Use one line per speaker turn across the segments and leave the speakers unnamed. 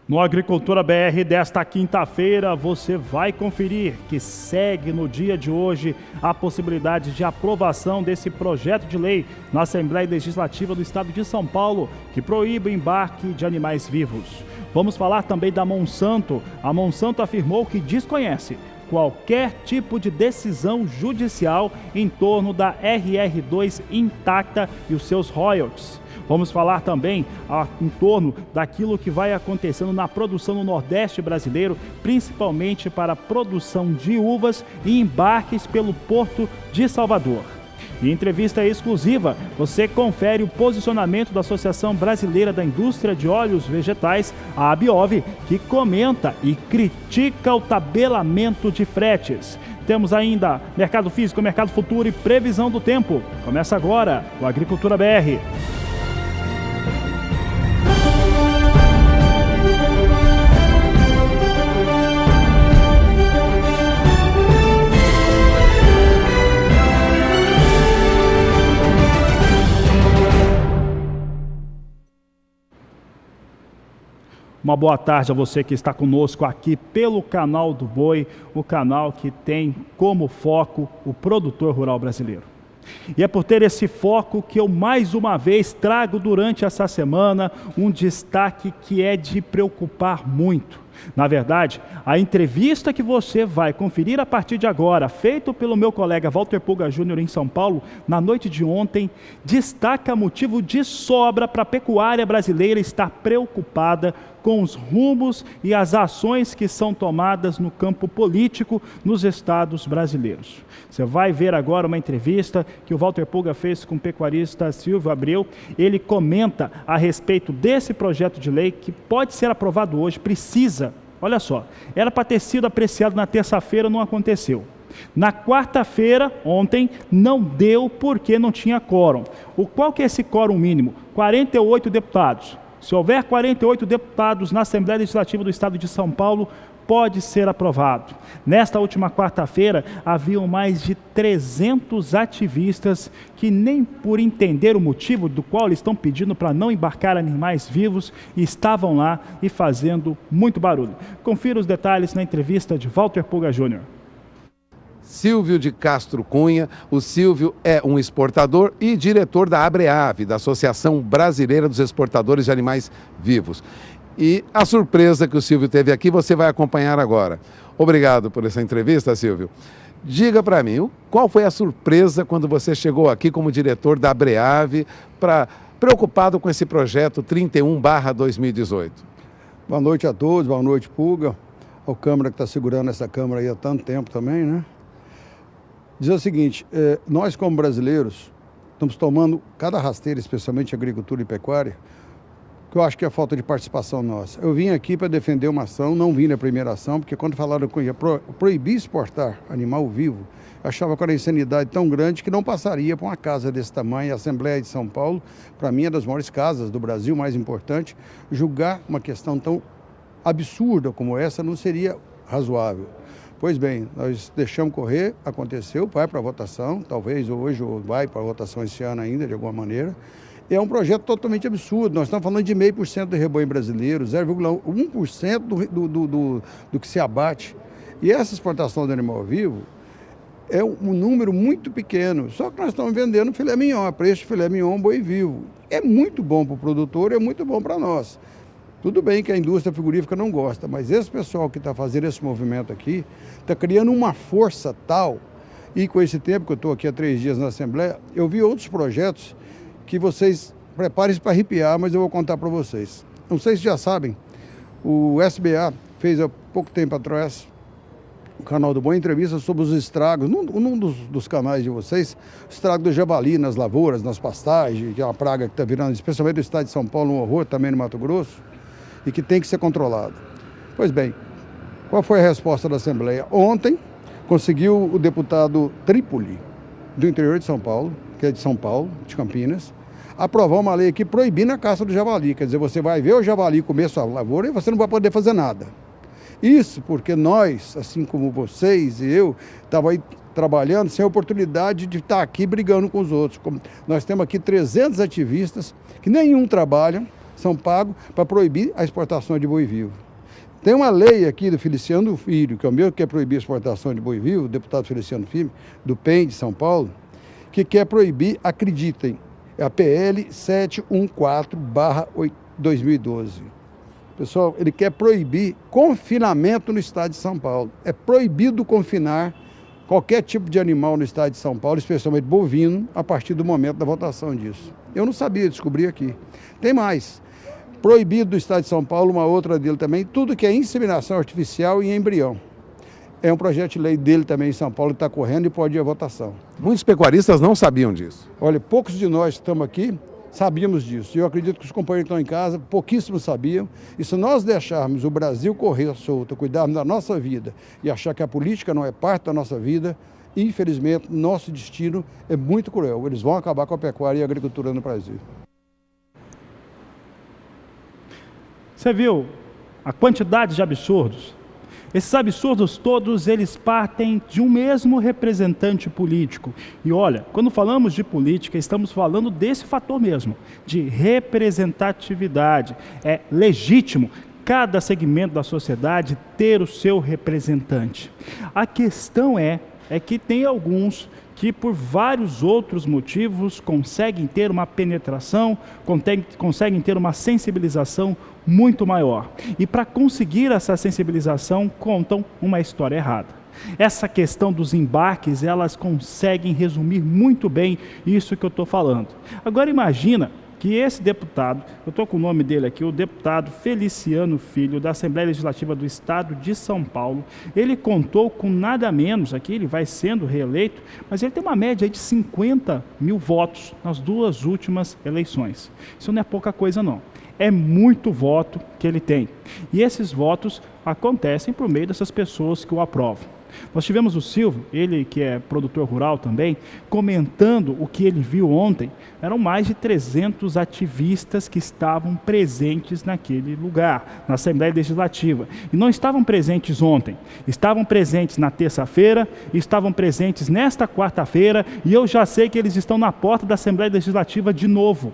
No Agricultura BR desta quinta-feira, você vai conferir que segue no dia de hoje a possibilidade de aprovação desse projeto de lei na Assembleia Legislativa do Estado de São Paulo, que proíbe o embarque de animais vivos. Vamos falar também da Monsanto. A Monsanto afirmou que desconhece qualquer tipo de decisão judicial em torno da RR2 intacta e os seus royalties. Vamos falar também em torno daquilo que vai acontecendo na produção no Nordeste brasileiro, principalmente para a produção de uvas e embarques pelo Porto de Salvador. Em entrevista exclusiva, você confere o posicionamento da Associação Brasileira da Indústria de Óleos Vegetais, a ABIOV, que comenta e critica o tabelamento de fretes. Temos ainda mercado físico, mercado futuro e previsão do tempo. Começa agora o Agricultura BR. Uma boa tarde a você que está conosco aqui pelo canal do Boi, o canal que tem como foco o produtor rural brasileiro. E é por ter esse foco que eu mais uma vez trago durante essa semana um destaque que é de preocupar muito. Na verdade, a entrevista que você vai conferir a partir de agora, feita pelo meu colega Walter Pulga Júnior em São Paulo, na noite de ontem, destaca motivo de sobra para a pecuária brasileira estar preocupada com os rumos e as ações que são tomadas no campo político nos estados brasileiros. Você vai ver agora uma entrevista que o Walter Pulga fez com o pecuarista Silvio Abreu. Ele comenta a respeito desse projeto de lei que pode ser aprovado hoje, precisa. Olha só, era para ter sido apreciado na terça-feira, não aconteceu. Na quarta-feira, ontem, não deu porque não tinha quórum. Qual que é esse quórum mínimo? 48 deputados. Se houver 48 deputados na Assembleia Legislativa do Estado de São Paulo, pode ser aprovado. Nesta última quarta-feira, haviam mais de 300 ativistas que nem por entender o motivo do qual eles estão pedindo para não embarcar animais vivos, estavam lá e fazendo muito barulho. Confira os detalhes na entrevista de Walter Pulga Júnior.
Silvio de Castro Cunha. O Silvio é um exportador e diretor da ABREAV, da Associação Brasileira dos Exportadores de Animais Vivos. E a surpresa que o Silvio teve aqui, você vai acompanhar agora. Obrigado por essa entrevista, Silvio. Diga para mim, qual foi a surpresa quando você chegou aqui como diretor da ABREAV, preocupado com esse projeto 31/2018?
Boa noite a todos, boa noite, Pulga, ao Câmara que está segurando essa Câmara aí há tanto tempo também, né? Dizer o seguinte, nós como brasileiros estamos tomando cada rasteira, especialmente agricultura e pecuária, que eu acho que é falta de participação nossa. Eu vim aqui para defender uma ação, não vim na primeira ação, porque quando falaram que ia proibir exportar animal vivo, eu achava que era uma insanidade tão grande que não passaria por uma casa desse tamanho. A Assembleia de São Paulo, para mim, é das maiores casas do Brasil, mais importante. Julgar uma questão tão absurda como essa não seria razoável. Pois bem, nós deixamos correr, aconteceu, vai para a votação, talvez hoje ou vai para a votação esse ano ainda, de alguma maneira. É um projeto totalmente absurdo. Nós estamos falando de 0,5% do rebanho brasileiro, 0,1% do que se abate. E essa exportação do animal vivo é um número muito pequeno. Só que nós estamos vendendo filé mignon, a preço de filé mignon boi vivo. É muito bom para o produtor, é muito bom para nós. Tudo bem que a indústria frigorífica não gosta, mas esse pessoal que está fazendo esse movimento aqui está criando uma força tal. E com esse tempo que eu estou aqui há 3 dias na Assembleia, eu vi outros projetos que vocês preparem-se para arrepiar, mas eu vou contar para vocês. Não sei se já sabem, o SBA fez há pouco tempo atrás, o canal do Boi, entrevista sobre os estragos, num dos canais de vocês, o estrago do javali nas lavouras, nas pastagens, que é uma praga que está virando, especialmente no estado de São Paulo, um horror, também no Mato Grosso, e que tem que ser controlado. Pois bem, qual foi a resposta da Assembleia? Ontem, conseguiu o deputado Trípoli, do interior de São Paulo, que é de São Paulo, de Campinas, aprovar uma lei aqui proibindo a caça do javali. Quer dizer, você vai ver o javali comer sua lavoura e você não vai poder fazer nada. Isso porque nós, assim como vocês e eu, estava aí trabalhando sem oportunidade de estar aqui brigando com os outros. Nós temos aqui 300 ativistas que nenhum trabalham, são pagos para proibir a exportação de boi vivo. Tem uma lei aqui do Feliciano Filho, que é o meu, que quer proibir a exportação de boi vivo, o deputado Feliciano Filho, do PEN de São Paulo, que quer proibir, acreditem, é a PL 714/2012. Pessoal, ele quer proibir confinamento no estado de São Paulo. É proibido confinar qualquer tipo de animal no estado de São Paulo, especialmente bovino, a partir do momento da votação disso. Eu não sabia, descobri aqui. Tem mais. Proibido do estado de São Paulo, uma outra dele também, tudo que é inseminação artificial e embrião. É um projeto de lei dele também em São Paulo que está correndo e pode ir à votação.
Muitos pecuaristas não sabiam disso.
Olha, poucos de nós que estamos aqui sabíamos disso. E eu acredito que os companheiros que estão em casa, pouquíssimos sabiam. E se nós deixarmos o Brasil correr solto, cuidarmos da nossa vida e achar que a política não é parte da nossa vida, infelizmente, nosso destino é muito cruel. Eles vão acabar com a pecuária e a agricultura no Brasil.
Você viu a quantidade de absurdos? Esses absurdos todos, eles partem de um mesmo representante político. E olha, quando falamos de política, estamos falando desse fator mesmo, de representatividade. É legítimo cada segmento da sociedade ter o seu representante. A questão é que tem alguns que por vários outros motivos conseguem ter uma penetração, conseguem ter uma sensibilização muito maior. E para conseguir essa sensibilização, contam uma história errada. Essa questão dos embarques, elas conseguem resumir muito bem isso que eu estou falando. Agora imagina que esse deputado, eu estou com o nome dele aqui, o deputado Feliciano Filho, da Assembleia Legislativa do Estado de São Paulo, ele contou com nada menos, aqui ele vai sendo reeleito, mas ele tem uma média de 50 mil votos nas duas últimas eleições. Isso não é pouca coisa não, é muito voto que ele tem. E esses votos acontecem por meio dessas pessoas que o aprovam. Nós tivemos o Silvio, ele que é produtor rural também, comentando o que ele viu ontem. Eram mais de 300 ativistas que estavam presentes naquele lugar, na Assembleia Legislativa. E não estavam presentes ontem, estavam presentes na terça-feira, estavam presentes nesta quarta-feira, e eu já sei que eles estão na porta da Assembleia Legislativa de novo.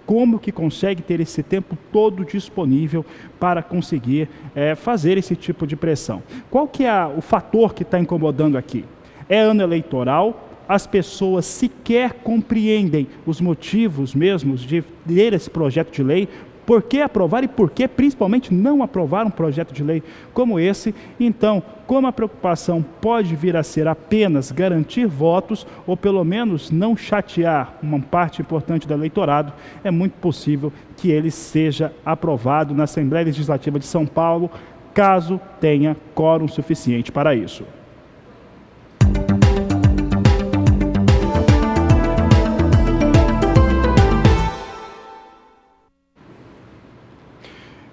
Como que consegue ter esse tempo todo disponível para conseguir fazer esse tipo de pressão? Qual que é o fator que está incomodando aqui? É ano eleitoral, as pessoas sequer compreendem os motivos mesmos de ler esse projeto de lei, por que aprovar e por que principalmente não aprovar um projeto de lei como esse. Então, como a preocupação pode vir a ser apenas garantir votos, ou pelo menos não chatear uma parte importante do eleitorado, é muito possível que ele seja aprovado na Assembleia Legislativa de São Paulo, caso tenha quórum suficiente para isso.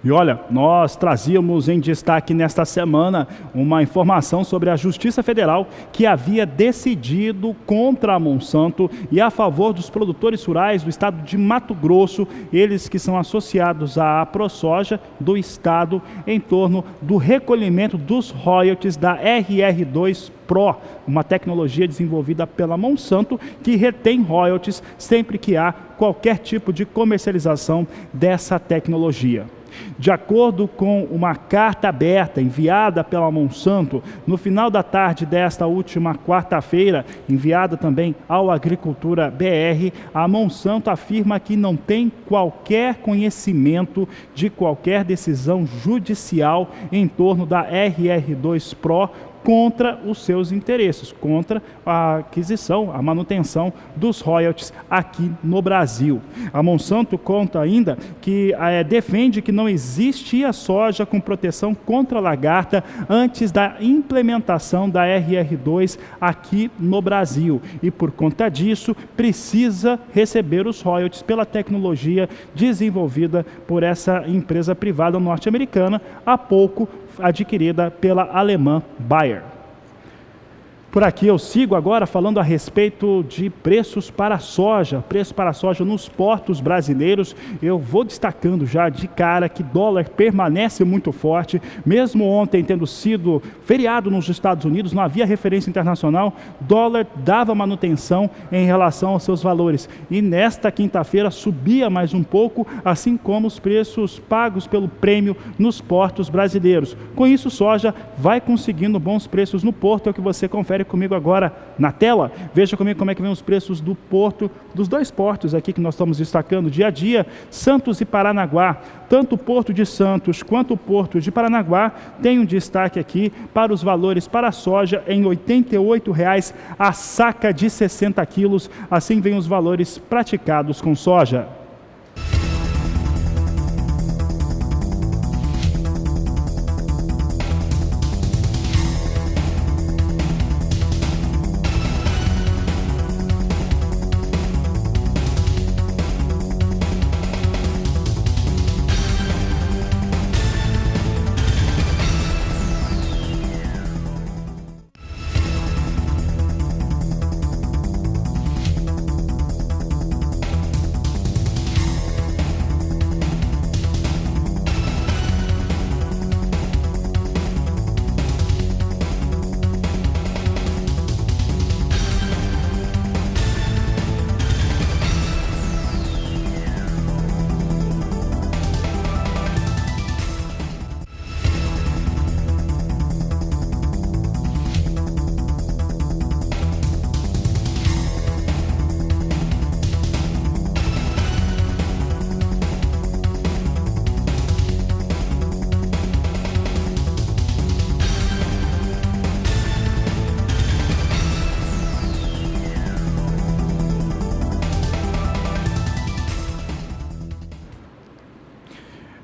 E olha, nós trazíamos em destaque nesta semana uma informação sobre a Justiça Federal que havia decidido contra a Monsanto e a favor dos produtores rurais do estado de Mato Grosso, eles que são associados à ProSoja do estado, em torno do recolhimento dos royalties da RR2 Pro, uma tecnologia desenvolvida pela Monsanto que retém royalties sempre que há qualquer tipo de comercialização dessa tecnologia. De acordo com uma carta aberta enviada pela Monsanto no final da tarde desta última quarta-feira, enviada também ao Agricultura BR, a Monsanto afirma que não tem qualquer conhecimento de qualquer decisão judicial em torno da RR2 Pro contra os seus interesses, contra a aquisição, a manutenção dos royalties aqui no Brasil. A Monsanto conta ainda que defende que não existia soja com proteção contra a lagarta antes da implementação da RR2 aqui no Brasil e por conta disso precisa receber os royalties pela tecnologia desenvolvida por essa empresa privada norte-americana, há pouco adquirida pela alemã Bayer. Por aqui eu sigo agora falando a respeito de preços para a soja, preço para a soja nos portos brasileiros. Eu vou destacando já de cara que dólar permanece muito forte, mesmo ontem tendo sido feriado nos Estados Unidos, não havia referência internacional, dólar dava manutenção em relação aos seus valores. E nesta quinta-feira subia mais um pouco, assim como os preços pagos pelo prêmio nos portos brasileiros. Com isso, soja vai conseguindo bons preços no porto, é o que você confere comigo agora na tela. Veja comigo como é que vem os preços do porto, dos dois portos aqui que nós estamos destacando dia a dia, Santos e Paranaguá. Tanto o Porto de Santos quanto o Porto de Paranaguá tem um destaque aqui para os valores para a soja em R$ 88,00 a saca de 60 quilos. Assim vem os valores praticados com soja.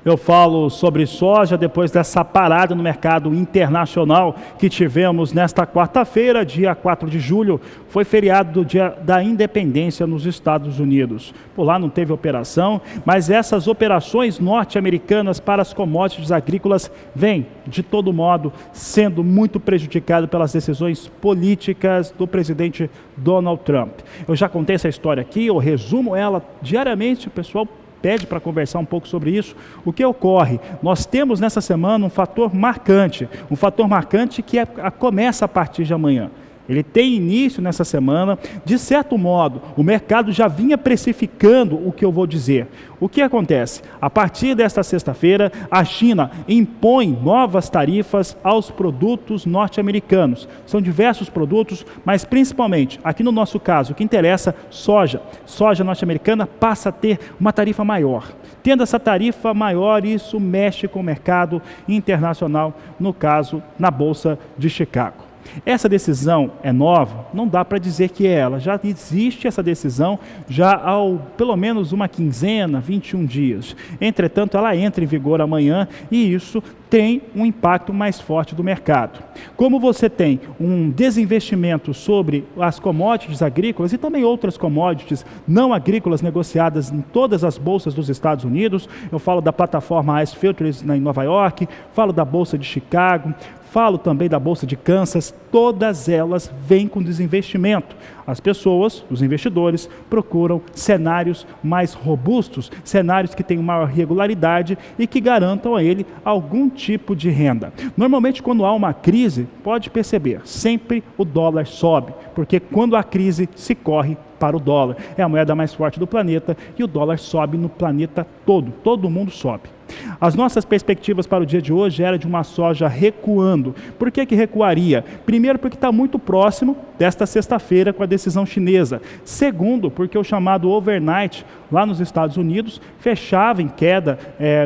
Eu falo sobre soja depois dessa parada no mercado internacional que tivemos nesta quarta-feira, dia 4 de julho, foi feriado do Dia da Independência nos Estados Unidos. Por lá não teve operação, mas essas operações norte-americanas para as commodities agrícolas vêm, de todo modo, sendo muito prejudicado pelas decisões políticas do presidente Donald Trump. Eu já contei essa história aqui, eu resumo ela diariamente, o pessoal pede para conversar um pouco sobre isso. O que ocorre? Nós temos nessa semana um fator marcante que começa a partir de amanhã. Ele tem início nessa semana, de certo modo, o mercado já vinha precificando o que eu vou dizer. O que acontece? A partir desta sexta-feira, a China impõe novas tarifas aos produtos norte-americanos. São diversos produtos, mas principalmente, aqui no nosso caso, o que interessa, soja. Soja norte-americana passa a ter uma tarifa maior. Tendo essa tarifa maior, isso mexe com o mercado internacional, no caso, na Bolsa de Chicago. Essa decisão é nova? Não dá para dizer que é ela. Já existe essa decisão já há pelo menos uma quinzena, 21 dias. Entretanto, ela entra em vigor amanhã e isso tem um impacto mais forte do mercado. Como você tem um desinvestimento sobre as commodities agrícolas e também outras commodities não agrícolas negociadas em todas as bolsas dos Estados Unidos, eu falo da plataforma Ice Futures em Nova York, falo da Bolsa de Chicago, falo também da Bolsa de Kansas, todas elas vêm com desinvestimento. As pessoas, os investidores, procuram cenários mais robustos, cenários que tenham maior regularidade e que garantam a ele algum tipo de renda. Normalmente, quando há uma crise, pode perceber, sempre o dólar sobe, porque quando há crise, se corre para o dólar. É a moeda mais forte do planeta e o dólar sobe no planeta todo mundo sobe. As nossas perspectivas para o dia de hoje era de uma soja recuando. Por que recuaria? Primeiro, porque está muito próximo desta sexta-feira com a decisão chinesa. Segundo, porque o chamado overnight lá nos Estados Unidos fechava em queda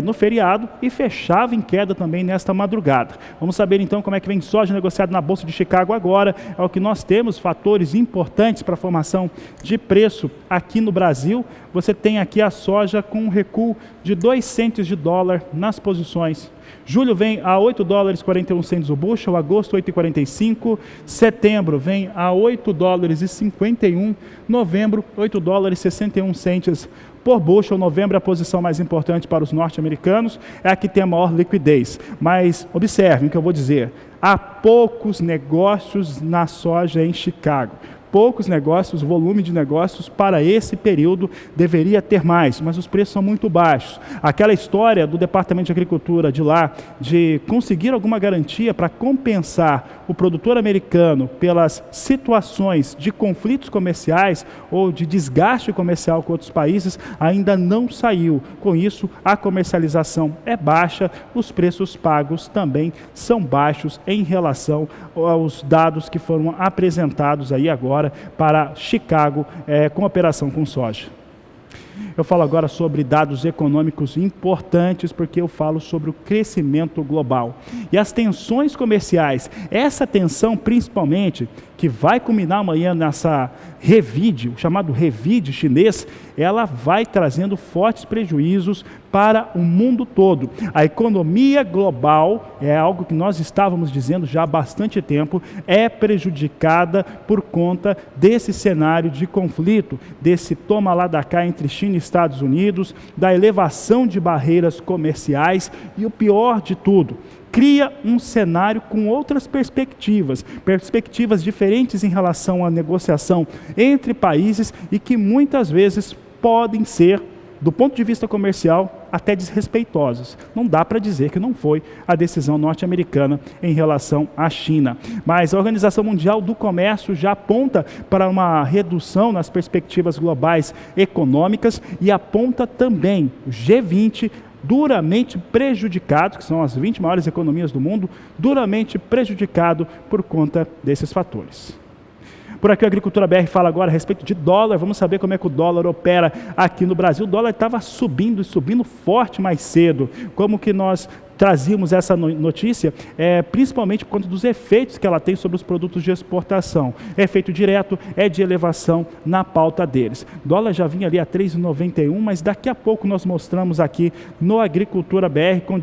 no feriado e fechava em queda também nesta madrugada. Vamos saber então como é que vem soja negociada na Bolsa de Chicago agora. É o que nós temos, fatores importantes para a formação de preço aqui no Brasil. Você tem aqui a soja com um recuo de 2 centes de dólar dólar nas posições. Julho vem a 8 dólares e 41 centes o bushel, agosto 8,45, setembro vem a 8 dólares e 51, novembro 8 dólares e 61 centes por bushel. Novembro é a posição mais importante para os norte-americanos, é a que tem a maior liquidez. Mas observem o que eu vou dizer, há poucos negócios na soja em Chicago. Poucos negócios, o volume de negócios para esse período deveria ter mais, mas os preços são muito baixos. Aquela história do Departamento de Agricultura de lá, de conseguir alguma garantia para compensar o produtor americano pelas situações de conflitos comerciais ou de desgaste comercial com outros países, ainda não saiu. Com isso, a comercialização é baixa, os preços pagos também são baixos em relação aos dados que foram apresentados aí agora para Chicago com operação com soja. Eu falo agora sobre dados econômicos importantes, porque eu falo sobre o crescimento global. E as tensões comerciais, essa tensão principalmente, que vai culminar amanhã nessa revide, o chamado revide chinês, ela vai trazendo fortes prejuízos para o mundo todo. A economia global, é algo que nós estávamos dizendo já há bastante tempo, é prejudicada por conta desse cenário de conflito, desse toma lá da cá entre China e Estados Unidos, da elevação de barreiras comerciais e o pior de tudo, cria um cenário com outras perspectivas diferentes em relação à negociação entre países e que muitas vezes podem ser, do ponto de vista comercial, até desrespeitosas. Não dá para dizer que não foi a decisão norte-americana em relação à China. Mas a Organização Mundial do Comércio já aponta para uma redução nas perspectivas globais econômicas e aponta também o G20 duramente prejudicado, que são as 20 maiores economias do mundo, duramente prejudicado por conta desses fatores. Por aqui a Agricultura BR fala agora a respeito de dólar. Vamos saber como é que o dólar opera aqui no Brasil. O dólar estava subindo e subindo forte mais cedo. Como que nós trazíamos essa notícia, principalmente por conta dos efeitos que ela tem sobre os produtos de exportação. Efeito direto é de elevação na pauta deles. O dólar já vinha ali a 3,91, mas daqui a pouco nós mostramos aqui no Agricultura BR com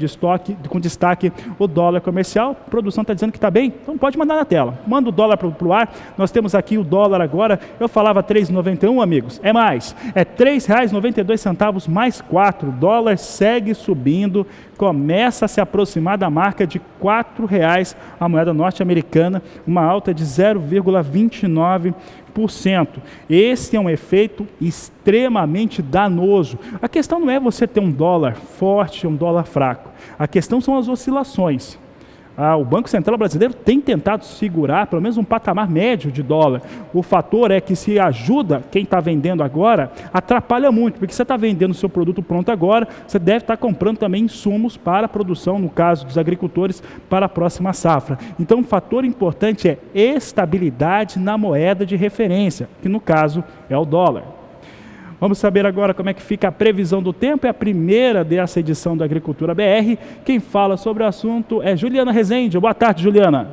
destaque o dólar comercial. A produção está dizendo que está bem, então pode mandar na tela. Manda o dólar para o ar. Nós temos aqui o dólar agora, eu falava 3,91, amigos, é mais. É R$ 3,92 mais 4. O dólar segue subindo, começa a se aproximar da marca de R$ 4,00 a moeda norte-americana, uma alta de 0,29%. Esse é um efeito extremamente danoso. A questão não é você ter um dólar forte ou um dólar fraco. A questão são as oscilações. O Banco Central brasileiro tem tentado segurar pelo menos um patamar médio de dólar. O fator é que se ajuda quem está vendendo agora, atrapalha muito, porque você está vendendo o seu produto pronto agora, você deve estar comprando também insumos para a produção, no caso dos agricultores, para a próxima safra. Então, um fator importante é estabilidade na moeda de referência, que no caso é o dólar. Vamos saber agora como é que fica a previsão do tempo. É a primeira dessa edição da Agricultura BR. Quem fala sobre o assunto é Juliana Rezende. Boa tarde, Juliana.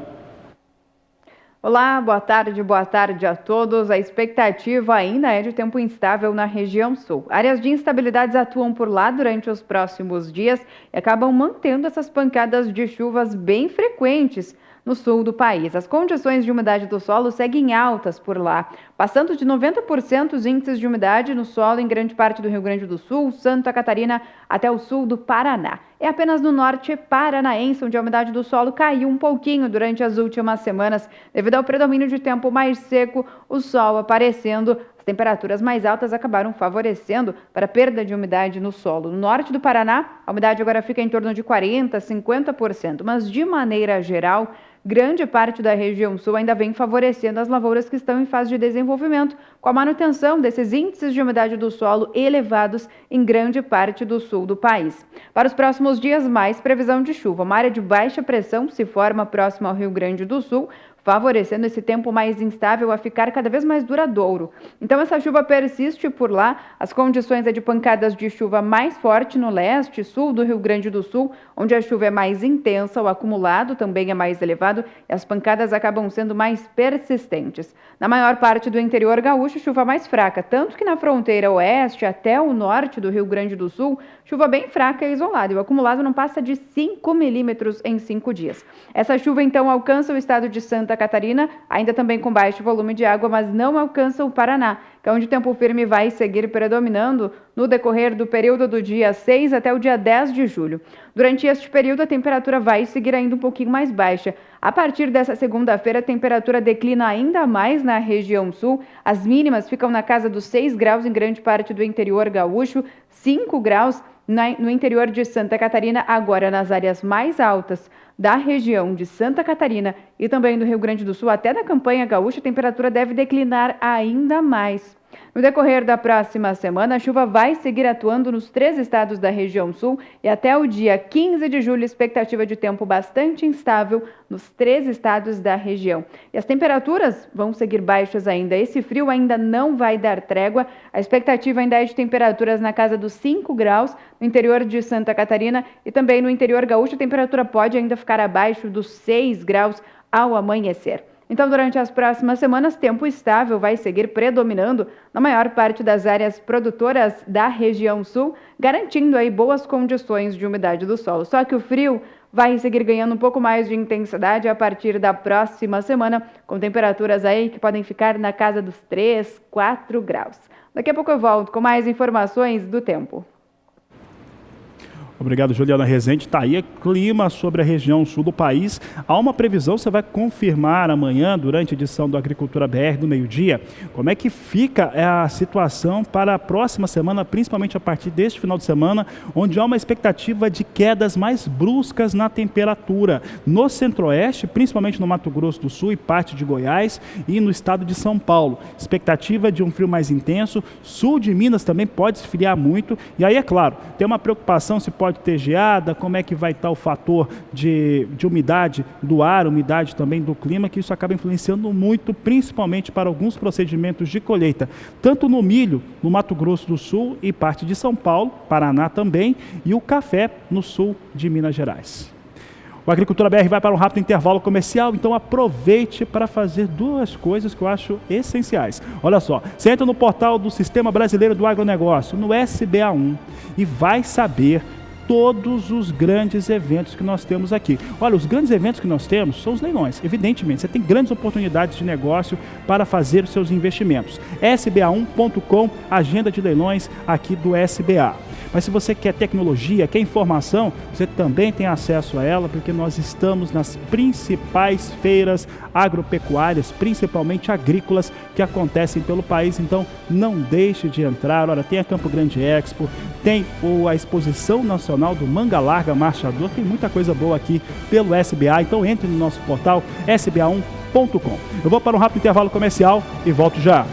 Olá, boa tarde a todos. A expectativa ainda é de tempo instável na região sul. Áreas de instabilidades atuam por lá durante os próximos dias e acabam mantendo essas pancadas de chuvas bem frequentes no sul do país. As condições de umidade do solo seguem altas por lá, passando de 90% os índices de umidade no solo em grande parte do Rio Grande do Sul, Santa Catarina até o sul do Paraná. É apenas no norte paranaense onde a umidade do solo caiu um pouquinho durante as últimas semanas, devido ao predomínio de tempo mais seco, o sol aparecendo. As temperaturas mais altas acabaram favorecendo para a perda de umidade no solo. No norte do Paraná, a umidade agora fica em torno de 40%, 50%, mas de maneira geral, grande parte da região sul ainda vem favorecendo as lavouras que estão em fase de desenvolvimento, com a manutenção desses índices de umidade do solo elevados em grande parte do sul do país. Para os próximos dias, mais previsão de chuva. Uma área de baixa pressão se forma próxima ao Rio Grande do Sul, favorecendo esse tempo mais instável a ficar cada vez mais duradouro. Então essa chuva persiste por lá, as condições é de pancadas de chuva mais forte no leste e sul do Rio Grande do Sul, onde a chuva é mais intensa, o acumulado também é mais elevado, nublado e as pancadas acabam sendo mais persistentes. Na maior parte do interior gaúcho, chuva mais fraca, tanto que na fronteira oeste até o norte do Rio Grande do Sul, chuva bem fraca e isolada, e o acumulado não passa de 5 milímetros em 5 dias. Essa chuva, então, alcança o estado de Santa Catarina, ainda também com baixo volume de água, mas não alcança o Paraná, que é onde o tempo firme vai seguir predominando no decorrer do período do dia 6 até o dia 10 de julho. Durante este período, a temperatura vai seguir ainda um pouquinho mais baixa. A partir dessa segunda-feira, a temperatura declina ainda mais na região sul. As mínimas ficam na casa dos 6 graus em grande parte do interior gaúcho, 5 graus no interior de Santa Catarina, agora nas áreas mais altas da região de Santa Catarina e também do Rio Grande do Sul, até na campanha gaúcha, a temperatura deve declinar ainda mais. No decorrer da próxima semana, a chuva vai seguir atuando nos 3 estados da região sul e até o dia 15 de julho, expectativa de tempo bastante instável nos 3 estados da região. E as temperaturas vão seguir baixas ainda. Esse frio ainda não vai dar trégua. A expectativa ainda é de temperaturas na casa dos 5 graus no interior de Santa Catarina e também no interior gaúcho, a temperatura pode ainda ficar abaixo dos 6 graus ao amanhecer. Então, durante as próximas semanas, tempo estável vai seguir predominando na maior parte das áreas produtoras da região sul, garantindo aí boas condições de umidade do solo. Só que o frio vai seguir ganhando um pouco mais de intensidade a partir da próxima semana, com temperaturas aí que podem ficar na casa dos 3, 4 graus. Daqui a pouco eu volto com mais informações do tempo.
Obrigado, Juliana Rezende. Está aí clima sobre a região sul do país. Há uma previsão, você vai confirmar amanhã, durante a edição do Agricultura BR do meio-dia, como é que fica a situação para a próxima semana, principalmente a partir deste final de semana, onde há uma expectativa de quedas mais bruscas na temperatura. No centro-oeste, principalmente no Mato Grosso do Sul e parte de Goiás e no estado de São Paulo. Expectativa de um frio mais intenso. Sul de Minas também pode esfriar muito. E aí, é claro, tem uma preocupação se pode ter geada, como é que vai estar o fator de umidade do ar, umidade também do clima, que isso acaba influenciando muito, principalmente para alguns procedimentos de colheita, tanto no milho, no Mato Grosso do Sul e parte de São Paulo, Paraná também, e o café no sul de Minas Gerais. O Agricultura BR vai para um rápido intervalo comercial, então aproveite para fazer 2 coisas que eu acho essenciais. Olha só, você entra no portal do Sistema Brasileiro do Agronegócio, no SBA1, e vai saber todos os grandes eventos que nós temos aqui. Olha, os grandes eventos que nós temos são os leilões. Evidentemente, você tem grandes oportunidades de negócio para fazer os seus investimentos. SBA1.com, agenda de leilões aqui do SBA. Mas se você quer tecnologia, quer informação, você também tem acesso a ela, porque nós estamos nas principais feiras agropecuárias, principalmente agrícolas, que acontecem pelo país. Então, não deixe de entrar. Olha, tem a Campo Grande Expo, tem a Exposição Nacional do Manga Larga Marchador, tem muita coisa boa aqui pelo SBA. Então, entre no nosso portal sba1.com. Eu vou para um rápido intervalo comercial e volto já.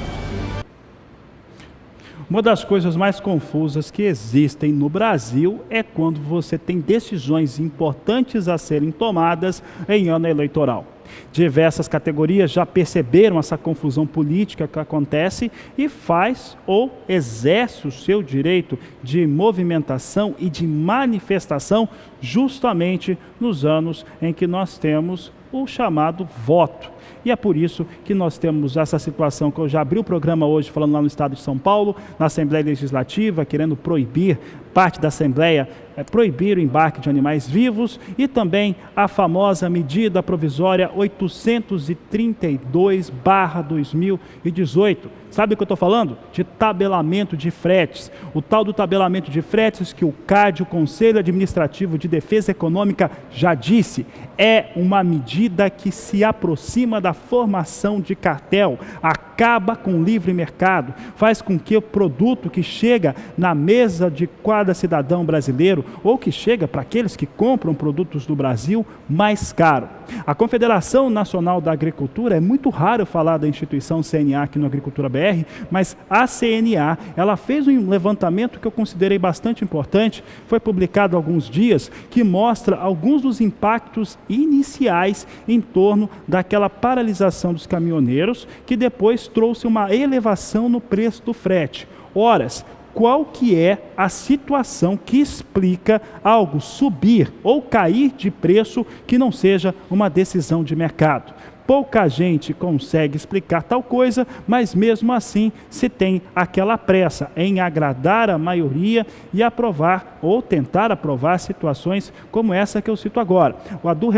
Uma das coisas mais confusas que existem no Brasil é quando você tem decisões importantes a serem tomadas em ano eleitoral. Diversas categorias já perceberam essa confusão política que acontece e faz ou exerce o seu direito de movimentação e de manifestação justamente nos anos em que nós temos o chamado voto. E é por isso que nós temos essa situação que eu já abri o programa hoje falando lá no estado de São Paulo, na Assembleia Legislativa, querendo proibir, parte da Assembleia, proibir o embarque de animais vivos e também a famosa medida provisória 832/2018. Sabe o que eu estou falando? De tabelamento de fretes. O tal do tabelamento de fretes que o CAD, o Conselho Administrativo de Defesa Econômica, já disse, é uma medida que se aproxima da formação de cartel, acaba com o livre mercado, faz com que o produto que chega na mesa de cada cidadão brasileiro ou que chega para aqueles que compram produtos do Brasil mais caro. A Confederação Nacional da Agricultura, é muito raro falar da instituição CNA aqui no Agricultura BR, mas a CNA, ela fez um levantamento que eu considerei bastante importante, foi publicado há alguns dias, que mostra alguns dos impactos iniciais em torno daquela paralisação dos caminhoneiros, que depois trouxe uma elevação no preço do frete. Horas, qual que é a situação que explica algo subir ou cair de preço que não seja uma decisão de mercado. Pouca gente consegue explicar tal coisa, mas mesmo assim se tem aquela pressa em agradar a maioria e aprovar ou tentar aprovar situações como essa que eu cito agora. Do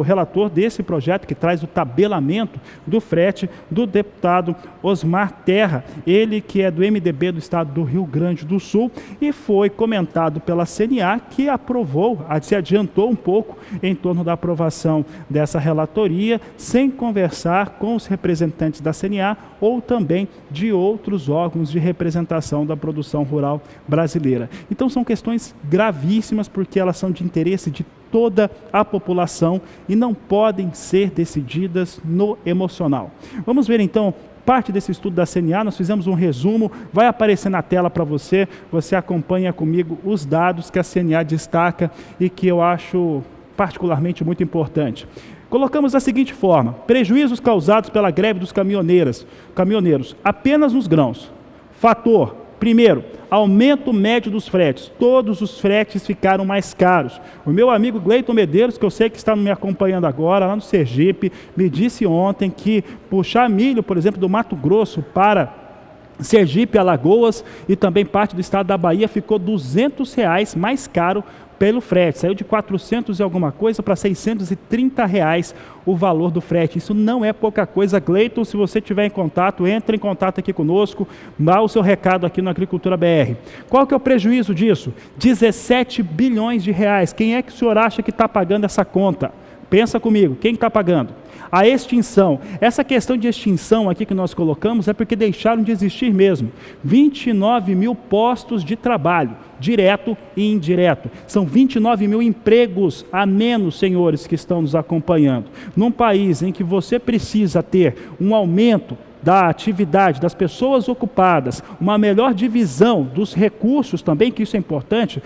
relator desse projeto que traz o tabelamento do frete, do deputado Osmar Terra, ele que é do MDB do estado do Rio Grande do Sul, e foi comentado pela CNA que aprovou, se adiantou um pouco em torno da aprovação dessa relatoria, sem conversar com os representantes da CNA ou também de outros órgãos de representação da produção rural brasileira. Então são questões gravíssimas porque elas são de interesse de toda a população e não podem ser decididas no emocional. Vamos ver então parte desse estudo da CNA, nós fizemos um resumo, vai aparecer na tela para você, você acompanha comigo os dados que a CNA destaca e que eu acho particularmente muito importante. Colocamos da seguinte forma: prejuízos causados pela greve dos caminhoneiros, apenas nos grãos. Fator: primeiro, aumento médio dos fretes. Todos os fretes ficaram mais caros. O meu amigo Gleiton Medeiros, que eu sei que está me acompanhando agora, lá no Sergipe, me disse ontem que puxar milho, por exemplo, do Mato Grosso para Sergipe, Alagoas e também parte do estado da Bahia ficou R$200 mais caro pelo frete, saiu de 400 e alguma coisa para R$630 o valor do frete. Isso não é pouca coisa. Gleiton, se você tiver em contato, entre em contato aqui conosco, dá o seu recado aqui no Agricultura BR. Qual que é o prejuízo disso? 17 bilhões de reais. Quem é que o senhor acha que está pagando essa conta? Pensa comigo, quem está pagando? A extinção. Essa questão de extinção aqui que nós colocamos é porque deixaram de existir mesmo. 29 mil postos de trabalho, direto e indireto. São 29 mil empregos a menos, senhores, que estão nos acompanhando. Num país em que você precisa ter um aumento da atividade, das pessoas ocupadas, uma melhor divisão dos recursos também, que isso é importante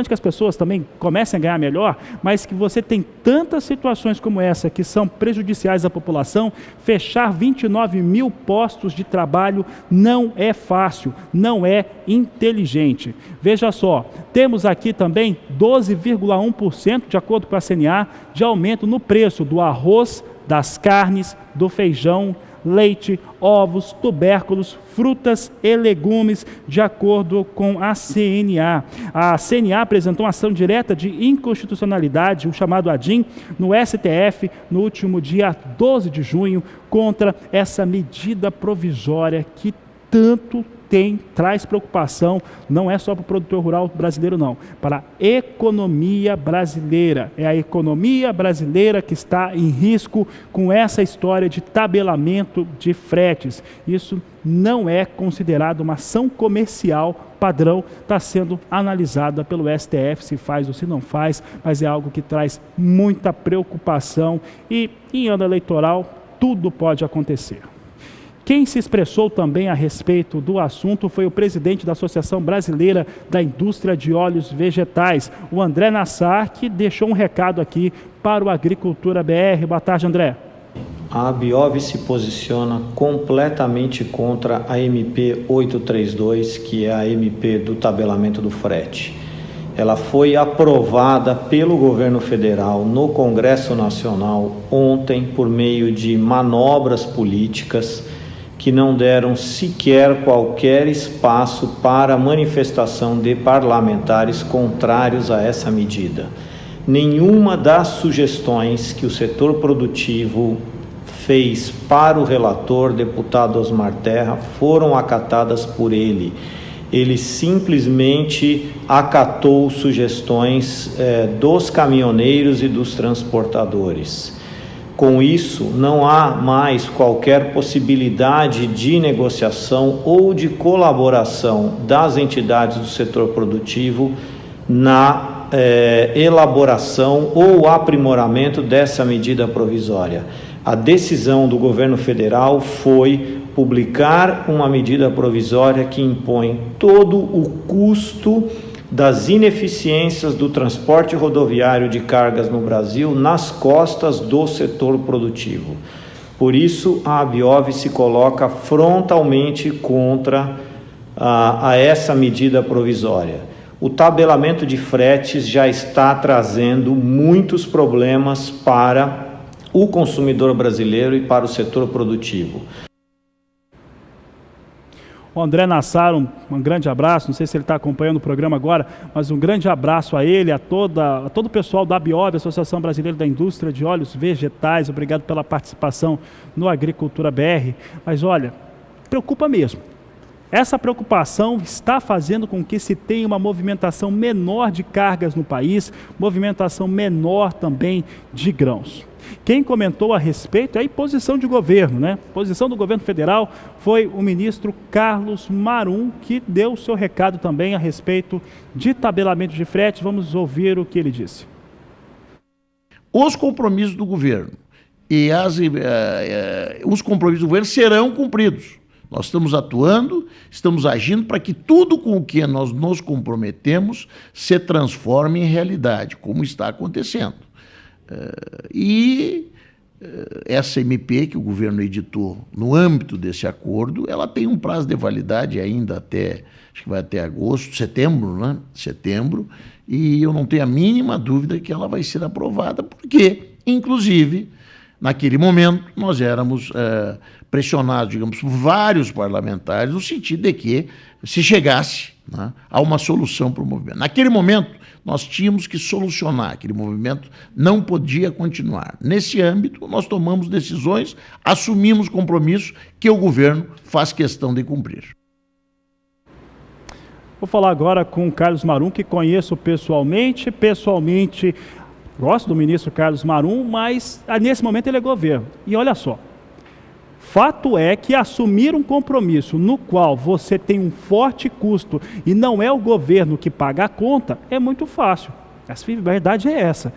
que as pessoas também comecem a ganhar melhor, mas que você tem tantas situações como essa que são prejudiciais à população, fechar 29 mil postos de trabalho não é fácil, não é inteligente. Veja só, temos aqui também 12,1%, de acordo com a CNA, de aumento no preço do arroz, das carnes, do feijão, leite, ovos, tubérculos, frutas e legumes, de acordo com a CNA. A CNA apresentou uma ação direta de inconstitucionalidade, o chamado ADIM, no STF, no último dia 12 de junho, contra essa medida provisória que tanto traz preocupação, não é só para o produtor rural brasileiro não, para a economia brasileira. É a economia brasileira que está em risco com essa história de tabelamento de fretes. Isso não é considerado uma ação comercial padrão, está sendo analisada pelo STF, se faz ou se não faz, mas é algo que traz muita preocupação e em ano eleitoral tudo pode acontecer. Quem se expressou também a respeito do assunto foi o presidente da Associação Brasileira da Indústria de Óleos Vegetais, o André Nassar, que deixou um recado aqui para o Agricultura BR. Boa tarde, André.
A Abiov se posiciona completamente contra a MP 832, que é a MP do tabelamento do frete. Ela foi aprovada pelo governo federal no Congresso Nacional ontem por meio de manobras políticas que não deram sequer qualquer espaço para manifestação de parlamentares contrários a essa medida. Nenhuma das sugestões que o setor produtivo fez para o relator, deputado Osmar Terra, foram acatadas por ele. Ele simplesmente acatou sugestões dos caminhoneiros e dos transportadores. Com isso, não há mais qualquer possibilidade de negociação ou de colaboração das entidades do setor produtivo na elaboração ou aprimoramento dessa medida provisória. A decisão do governo federal foi publicar uma medida provisória que impõe todo o custo das ineficiências do transporte rodoviário de cargas no Brasil nas costas do setor produtivo. Por isso, a Abiov se coloca frontalmente contra a essa medida provisória. O tabelamento de fretes já está trazendo muitos problemas para o consumidor brasileiro e para o setor produtivo.
O André Nassar, um grande abraço, não sei se ele está acompanhando o programa agora, mas um grande abraço a ele, a todo o pessoal da ABIOV, Associação Brasileira da Indústria de Óleos Vegetais, obrigado pela participação no Agricultura BR. Mas olha, preocupa mesmo. Essa preocupação está fazendo com que se tenha uma movimentação menor de cargas no país, movimentação menor também de grãos. Quem comentou a respeito é a posição de governo, né? A posição do governo federal foi o ministro Carlos Marum, que deu o seu recado também a respeito de tabelamento de frete. Vamos ouvir o que ele disse.
Os compromissos do governo e os compromissos do governo serão cumpridos. Nós estamos atuando, estamos agindo para que tudo com o que nós nos comprometemos se transforme em realidade, como está acontecendo. Essa MP que o governo editou no âmbito desse acordo, ela tem um prazo de validade ainda até, acho que vai até agosto, setembro, né? Setembro, e eu não tenho a mínima dúvida que ela vai ser aprovada, porque, inclusive, naquele momento, nós éramos pressionados, digamos, por vários parlamentares, no sentido de que se chegasse, né, a uma solução para o movimento. Naquele momento, nós tínhamos que solucionar, aquele movimento não podia continuar. Nesse âmbito, nós tomamos decisões, assumimos compromissos que o governo faz questão de cumprir.
Vou falar agora com o Carlos Marum, que conheço pessoalmente. Pessoalmente, gosto do ministro Carlos Marum, mas nesse momento ele é governo. E olha só, fato é que assumir um compromisso no qual você tem um forte custo e não é o governo que paga a conta, é muito fácil. A verdade é essa.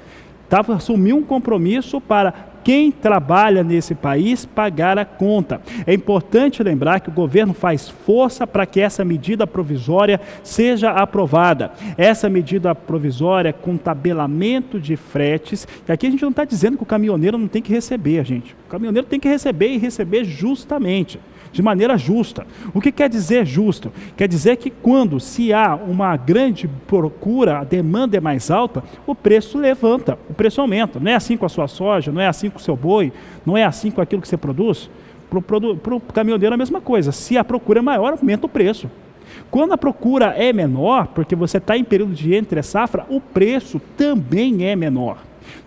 Assumir um compromisso para quem trabalha nesse país pagar a conta. É importante lembrar que o governo faz força para que essa medida provisória seja aprovada. Essa medida provisória com tabelamento de fretes, que aqui a gente não está dizendo que o caminhoneiro não tem que receber, gente. O caminhoneiro tem que receber e receber justamente, de maneira justa. O que quer dizer justo? Quer dizer que quando se há uma grande procura, a demanda é mais alta, o preço levanta, o preço aumenta. Não é assim com a sua soja, não é assim com o seu boi, não é assim com aquilo que você produz. Para o caminhoneiro é a mesma coisa. Se a procura é maior, aumenta o preço. Quando a procura é menor, porque você está em período de entre-safra, o preço também é menor.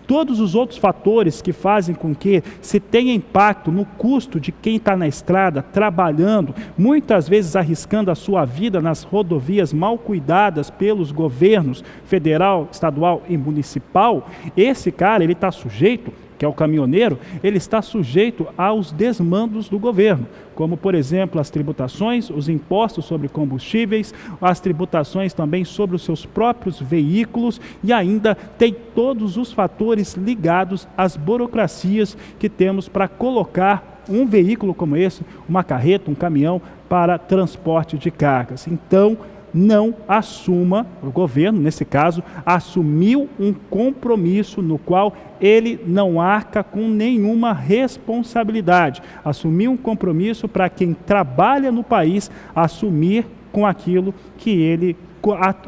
Todos os outros fatores que fazem com que se tenha impacto no custo de quem está na estrada, trabalhando, muitas vezes arriscando a sua vida nas rodovias mal cuidadas pelos governos federal, estadual e municipal, esse cara ele está sujeito, que é o caminhoneiro, ele está sujeito aos desmandos do governo, como, por exemplo, as tributações, os impostos sobre combustíveis, as tributações também sobre os seus próprios veículos e ainda tem todos os fatores ligados às burocracias que temos para colocar um veículo como esse, uma carreta, um caminhão, para transporte de cargas. Então, não assuma, o governo, nesse caso, assumiu um compromisso no qual ele não arca com nenhuma responsabilidade. Assumiu um compromisso para quem trabalha no país assumir com aquilo que ele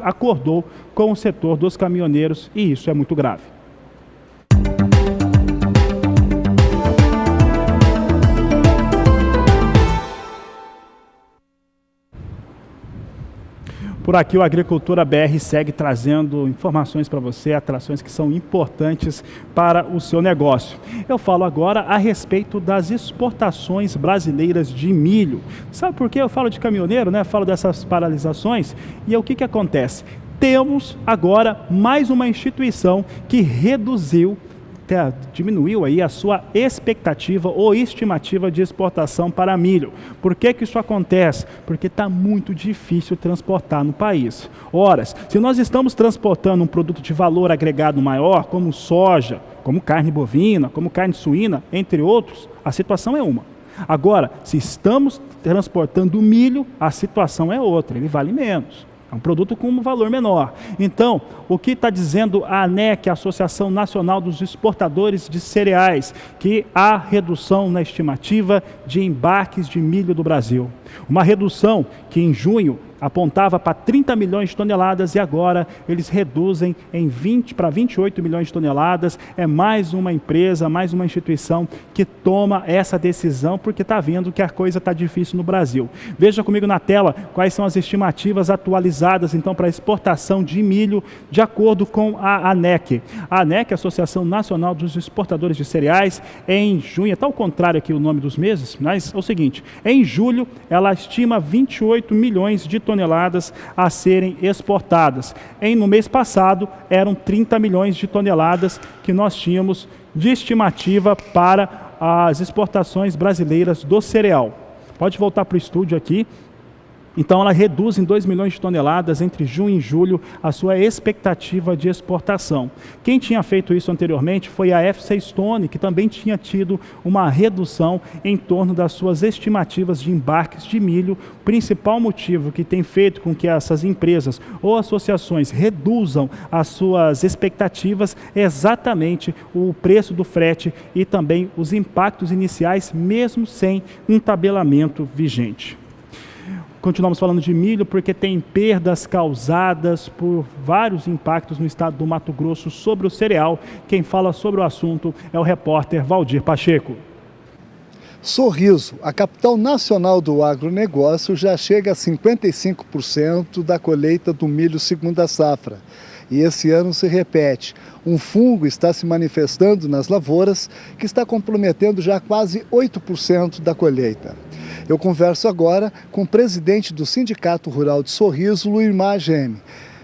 acordou com o setor dos caminhoneiros, e isso é muito grave. Por aqui o Agricultura BR segue trazendo informações para você, atrações que são importantes para o seu negócio. Eu falo agora a respeito das exportações brasileiras de milho. Sabe por que eu falo de caminhoneiro, né? Falo dessas paralisações. E o que acontece? Temos agora mais uma instituição que diminuiu aí a sua expectativa ou estimativa de exportação para milho. Por que isso acontece? Porque está muito difícil transportar no país. Ora, se nós estamos transportando um produto de valor agregado maior, como soja, como carne bovina, como carne suína, entre outros, a situação é uma. Agora, se estamos transportando milho, a situação é outra, ele vale menos. É um produto com um valor menor. Então, o que está dizendo a ANEC, a Associação Nacional dos Exportadores de Cereais, que há redução na estimativa de embarques de milho do Brasil. Uma redução que em junho apontava para 30 milhões de toneladas e agora eles reduzem em 20 para 28 milhões de toneladas. É mais uma empresa, mais uma instituição que toma essa decisão porque está vendo que a coisa está difícil no Brasil. Veja comigo na tela quais são as estimativas atualizadas então para a exportação de milho de acordo com a ANEC. A ANEC, Associação Nacional dos Exportadores de Cereais, em junho, está ao contrário aqui o nome dos meses, mas é o seguinte, em julho ela estima 28 milhões de toneladas a serem exportadas. No mês passado, eram 30 milhões de toneladas que nós tínhamos de estimativa para as exportações brasileiras do cereal. Pode voltar para o estúdio aqui. Então, ela reduz em 2 milhões de toneladas entre junho e julho a sua expectativa de exportação. Quem tinha feito isso anteriormente foi a FC Stone, que também tinha tido uma redução em torno das suas estimativas de embarques de milho. O principal motivo que tem feito com que essas empresas ou associações reduzam as suas expectativas é exatamente o preço do frete e também os impactos iniciais, mesmo sem um tabelamento vigente. Continuamos falando de milho porque tem perdas causadas por vários impactos no estado do Mato Grosso sobre o cereal. Quem fala sobre o assunto é o repórter Valdir Pacheco.
Sorriso, a capital nacional do agronegócio, já chega a 55% da colheita do milho segunda safra. E esse ano se repete. Um fungo está se manifestando nas lavouras que está comprometendo já quase 8% da colheita. Eu converso agora com o presidente do Sindicato Rural de Sorriso, Luimar Geme.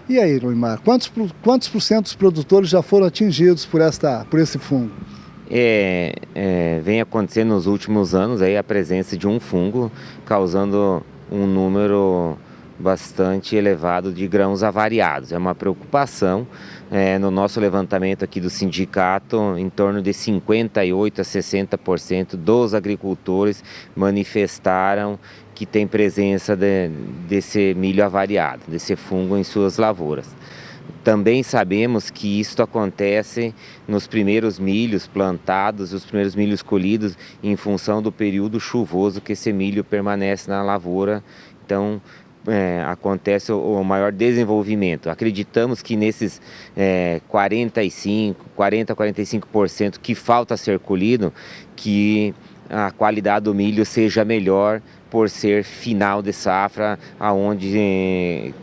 E aí, Luimar, quantos por cento dos produtores já foram atingidos por esse fungo?
Vem acontecendo nos últimos anos aí a presença de um fungo causando um número bastante elevado de grãos avariados. É uma preocupação. No nosso levantamento aqui do sindicato, em torno de 58% a 60% dos agricultores manifestaram que tem presença desse milho avariado, desse fungo em suas lavouras. Também sabemos que isso acontece nos primeiros milhos plantados, os primeiros milhos colhidos, em função do período chuvoso que esse milho permanece na lavoura. Então, acontece o maior desenvolvimento. Acreditamos que nesses 40 a 45% que falta ser colhido, que a qualidade do milho seja melhor por ser final de safra, aonde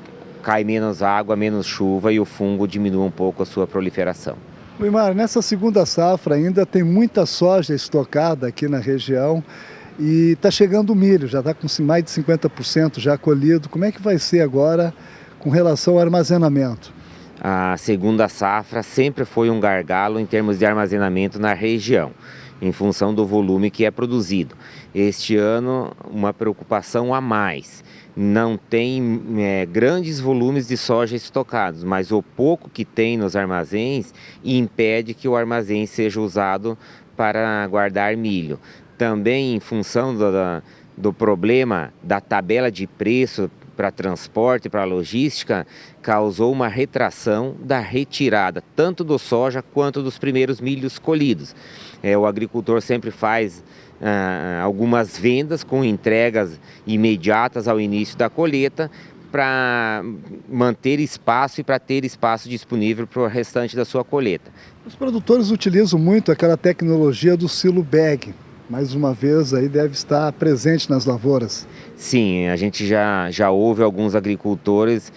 cai menos água, menos chuva e o fungo diminui um pouco a sua proliferação.
Luimar, nessa segunda safra ainda tem muita soja estocada aqui na região. E está chegando o milho, já está com mais de 50% já colhido. Como é que vai ser agora com relação ao armazenamento?
A segunda safra sempre foi um gargalo em termos de armazenamento na região, em função do volume que é produzido. Este ano, uma preocupação a mais. Não tem grandes volumes de soja estocados, mas o pouco que tem nos armazéns impede que o armazém seja usado para guardar milho. Também em função do problema da tabela de preço para transporte, para logística, causou uma retração da retirada, tanto do soja quanto dos primeiros milhos colhidos. O agricultor sempre faz algumas vendas com entregas imediatas ao início da colheita, para manter espaço e para ter espaço disponível para o restante da sua colheita.
Os produtores utilizam muito aquela tecnologia do silo bag. Mais uma vez aí deve estar presente nas lavouras.
Sim, a gente já ouve alguns agricultores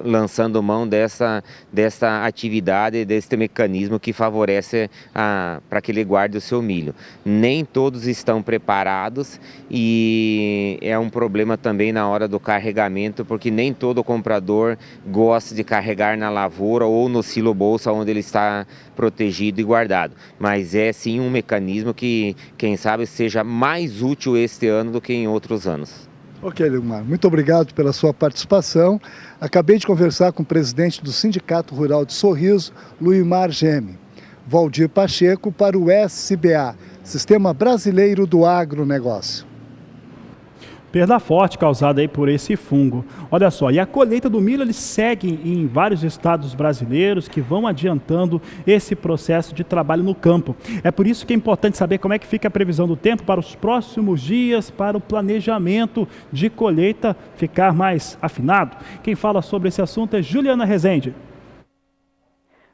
lançando mão dessa atividade, desse mecanismo que favorece para que ele guarde o seu milho. Nem todos estão preparados e é um problema também na hora do carregamento, porque nem todo comprador gosta de carregar na lavoura ou no silo bolsa onde ele está protegido e guardado. Mas é sim um mecanismo que, quem sabe, seja mais útil este ano do que em outros anos.
Ok, Luimar, muito obrigado pela sua participação. Acabei de conversar com o presidente do Sindicato Rural de Sorriso, Luimar Geme. Valdir Pacheco para o SBA, Sistema Brasileiro do Agronegócio.
Perda forte causada aí por esse fungo. Olha só, e a colheita do milho, eles seguem em vários estados brasileiros que vão adiantando esse processo de trabalho no campo. É por isso que é importante saber como é que fica a previsão do tempo para os próximos dias, para o planejamento de colheita ficar mais afinado. Quem fala sobre esse assunto é Juliana Rezende.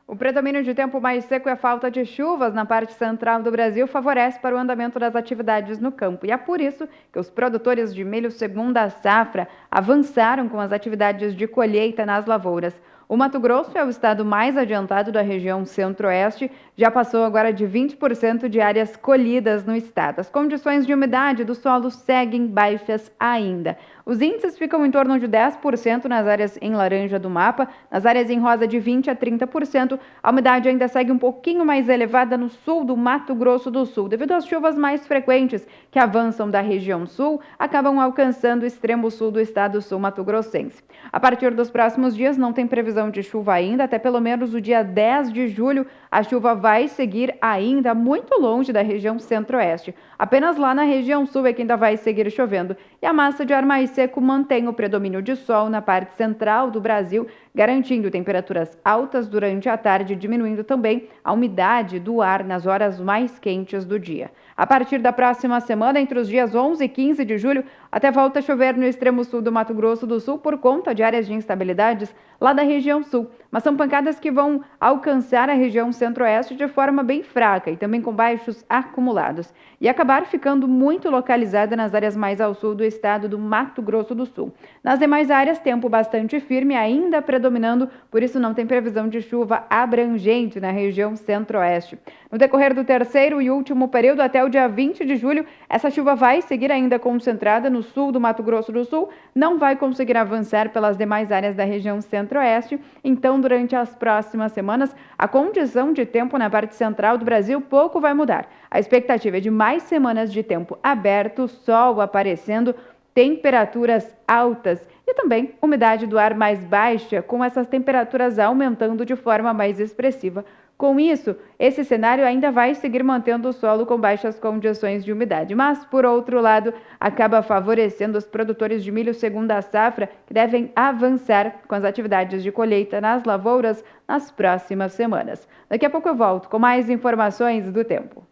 O predomínio de tempo mais seco e a falta de chuvas na parte central do Brasil favorece para o andamento das atividades no campo. E é por isso que os produtores de milho segunda safra avançaram com as atividades de colheita nas lavouras. O Mato Grosso é o estado mais adiantado da região centro-oeste, já passou agora de 20% de áreas colhidas no estado. As condições de umidade do solo seguem baixas ainda. Os índices ficam em torno de 10% nas áreas em laranja do mapa, nas áreas em rosa de 20% a 30%. A umidade ainda segue um pouquinho mais elevada no sul do Mato Grosso do Sul, devido às chuvas mais frequentes que avançam da região sul, acabam alcançando o extremo sul do estado sul-mato-grossense. A partir dos próximos dias não tem previsão de chuva ainda, até pelo menos o dia 10 de julho, a chuva vai seguir ainda muito longe da região centro-oeste. Apenas lá na região sul é que ainda vai seguir chovendo. E a massa de ar mais seco mantém o predomínio de sol na parte central do Brasil, garantindo temperaturas altas durante a tarde, diminuindo também a umidade do ar nas horas mais quentes do dia. A partir da próxima semana, entre os dias 11 e 15 de julho, até volta a chover no extremo sul do Mato Grosso do Sul por conta de áreas de instabilidades lá da região sul. Mas são pancadas que vão alcançar a região centro-oeste de forma bem fraca e também com baixos acumulados. E acabar ficando muito localizada nas áreas mais ao sul do estado do Mato Grosso do Sul. Nas demais áreas, tempo bastante firme, ainda predominando, por isso não tem previsão de chuva abrangente na região centro-oeste. No decorrer do terceiro e último período, até o dia 20 de julho, essa chuva vai seguir ainda concentrada no sul do Mato Grosso do Sul, não vai conseguir avançar pelas demais áreas da região centro-oeste. Então, durante as próximas semanas, a condição de tempo na parte central do Brasil pouco vai mudar. A expectativa é de mais semanas de tempo aberto, sol aparecendo, temperaturas altas e também umidade do ar mais baixa, com essas temperaturas aumentando de forma mais expressiva. Com isso, esse cenário ainda vai seguir mantendo o solo com baixas condições de umidade, mas, por outro lado, acaba favorecendo os produtores de milho segunda safra, que devem avançar com as atividades de colheita nas lavouras nas próximas semanas. Daqui a pouco eu volto com mais informações do tempo.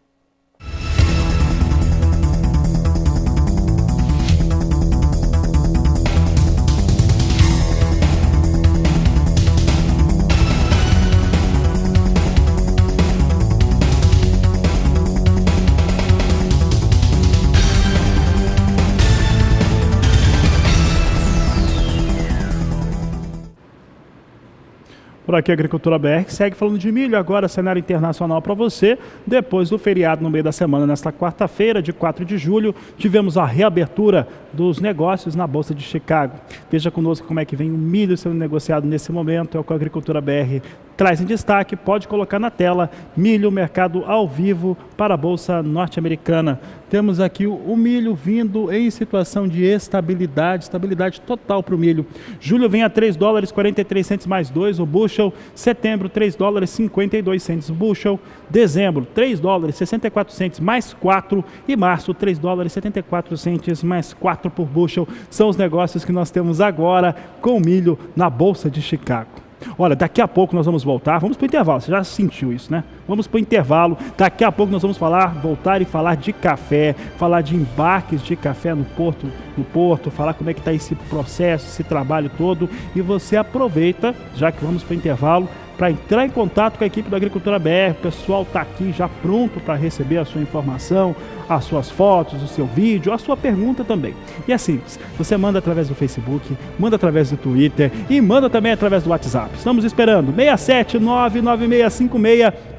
Por aqui, a Agricultura BR segue falando de milho. Agora, cenário internacional para você. Depois do feriado no meio da semana, nesta quarta-feira, de 4 de julho, tivemos a reabertura dos negócios na Bolsa de Chicago. Veja conosco como é que vem o milho sendo negociado nesse momento. É o que a Agricultura BR traz em destaque. Pode colocar na tela: milho, mercado ao vivo para a Bolsa norte-americana. Temos aqui o milho vindo em situação de estabilidade total para o milho. Julho vem a $3,43 mais 2 o bushel. Setembro, $3,52 o bushel. Dezembro, $3,64 mais 4. E março, $3,74 mais 4 por bushel. São os negócios que nós temos agora com o milho na Bolsa de Chicago. Olha, daqui a pouco nós vamos voltar, vamos para o intervalo, você já sentiu isso, né? Vamos para o intervalo, daqui a pouco nós vamos voltar e falar de café, falar de embarques de café no porto, falar como é que está esse processo, esse trabalho todo, e você aproveita, já que vamos para o intervalo, para entrar em contato com a equipe da Agricultura BR. O pessoal está aqui já pronto para receber a sua informação, as suas fotos, o seu vídeo, a sua pergunta também. E é simples, você manda através do Facebook, manda através do Twitter e manda também através do WhatsApp. Estamos esperando,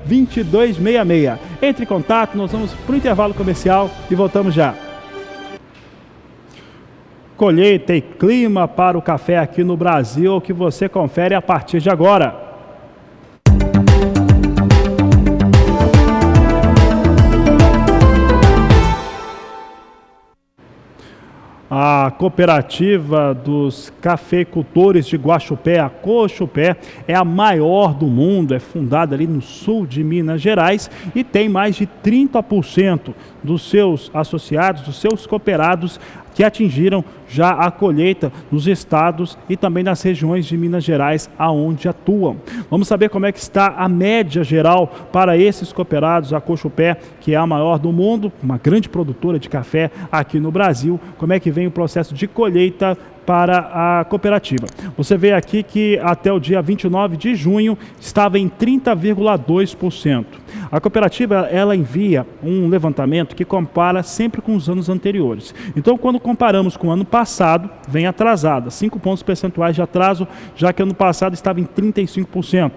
67996562266. Entre em contato, nós vamos para o intervalo comercial e voltamos já. Colheita e clima para o café aqui no Brasil, que você confere a partir de agora. A cooperativa dos cafeicultores de Guaxupé, a Coxupé, é a maior do mundo, é fundada ali no sul de Minas Gerais e tem mais de 30% dos seus associados, dos seus cooperados, que atingiram já a colheita nos estados e também nas regiões de Minas Gerais, aonde atuam. Vamos saber como é que está a média geral para esses cooperados, a Cochupé, que é a maior do mundo, uma grande produtora de café aqui no Brasil, como é que vem o processo de colheita para a cooperativa. Você vê aqui que até o dia 29 de junho estava em 30,2%. A cooperativa, ela envia um levantamento que compara sempre com os anos anteriores. Então, quando comparamos com o ano passado, vem atrasada, 5 pontos percentuais de atraso, já que ano passado estava em 35%.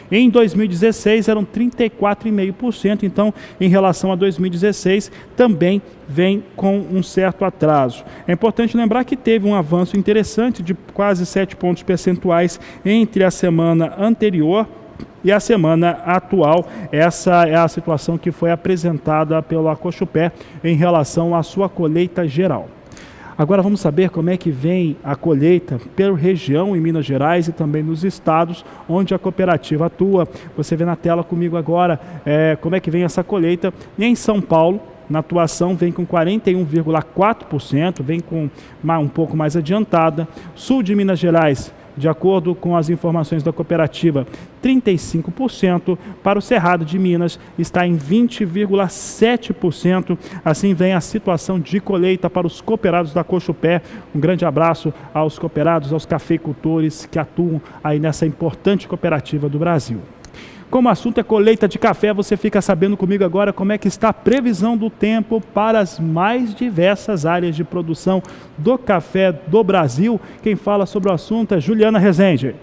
Em 2016 eram 34,5%, então em relação a 2016 também vem com um certo atraso. É importante lembrar que teve um avanço interessante de quase 7 pontos percentuais entre a semana anterior e a semana atual. Essa é a situação que foi apresentada pela Cochupé em relação à sua colheita geral. Agora vamos saber como é que vem a colheita pela região em Minas Gerais e também nos estados onde a cooperativa atua. Você vê na tela comigo agora como é que vem essa colheita. Em São Paulo, na atuação, vem com 41,4%, vem com um pouco mais adiantada. Sul de Minas Gerais, de acordo com as informações da cooperativa, 35%. Para o Cerrado de Minas, está em 20,7%. Assim vem a situação de colheita para os cooperados da Cochupé. Um grande abraço aos cooperados, aos cafeicultores que atuam aí nessa importante cooperativa do Brasil. Como o assunto é colheita de café, você fica sabendo comigo agora como é que está a previsão do tempo para as mais diversas áreas de produção do café do Brasil. Quem fala sobre o assunto é Juliana Rezende.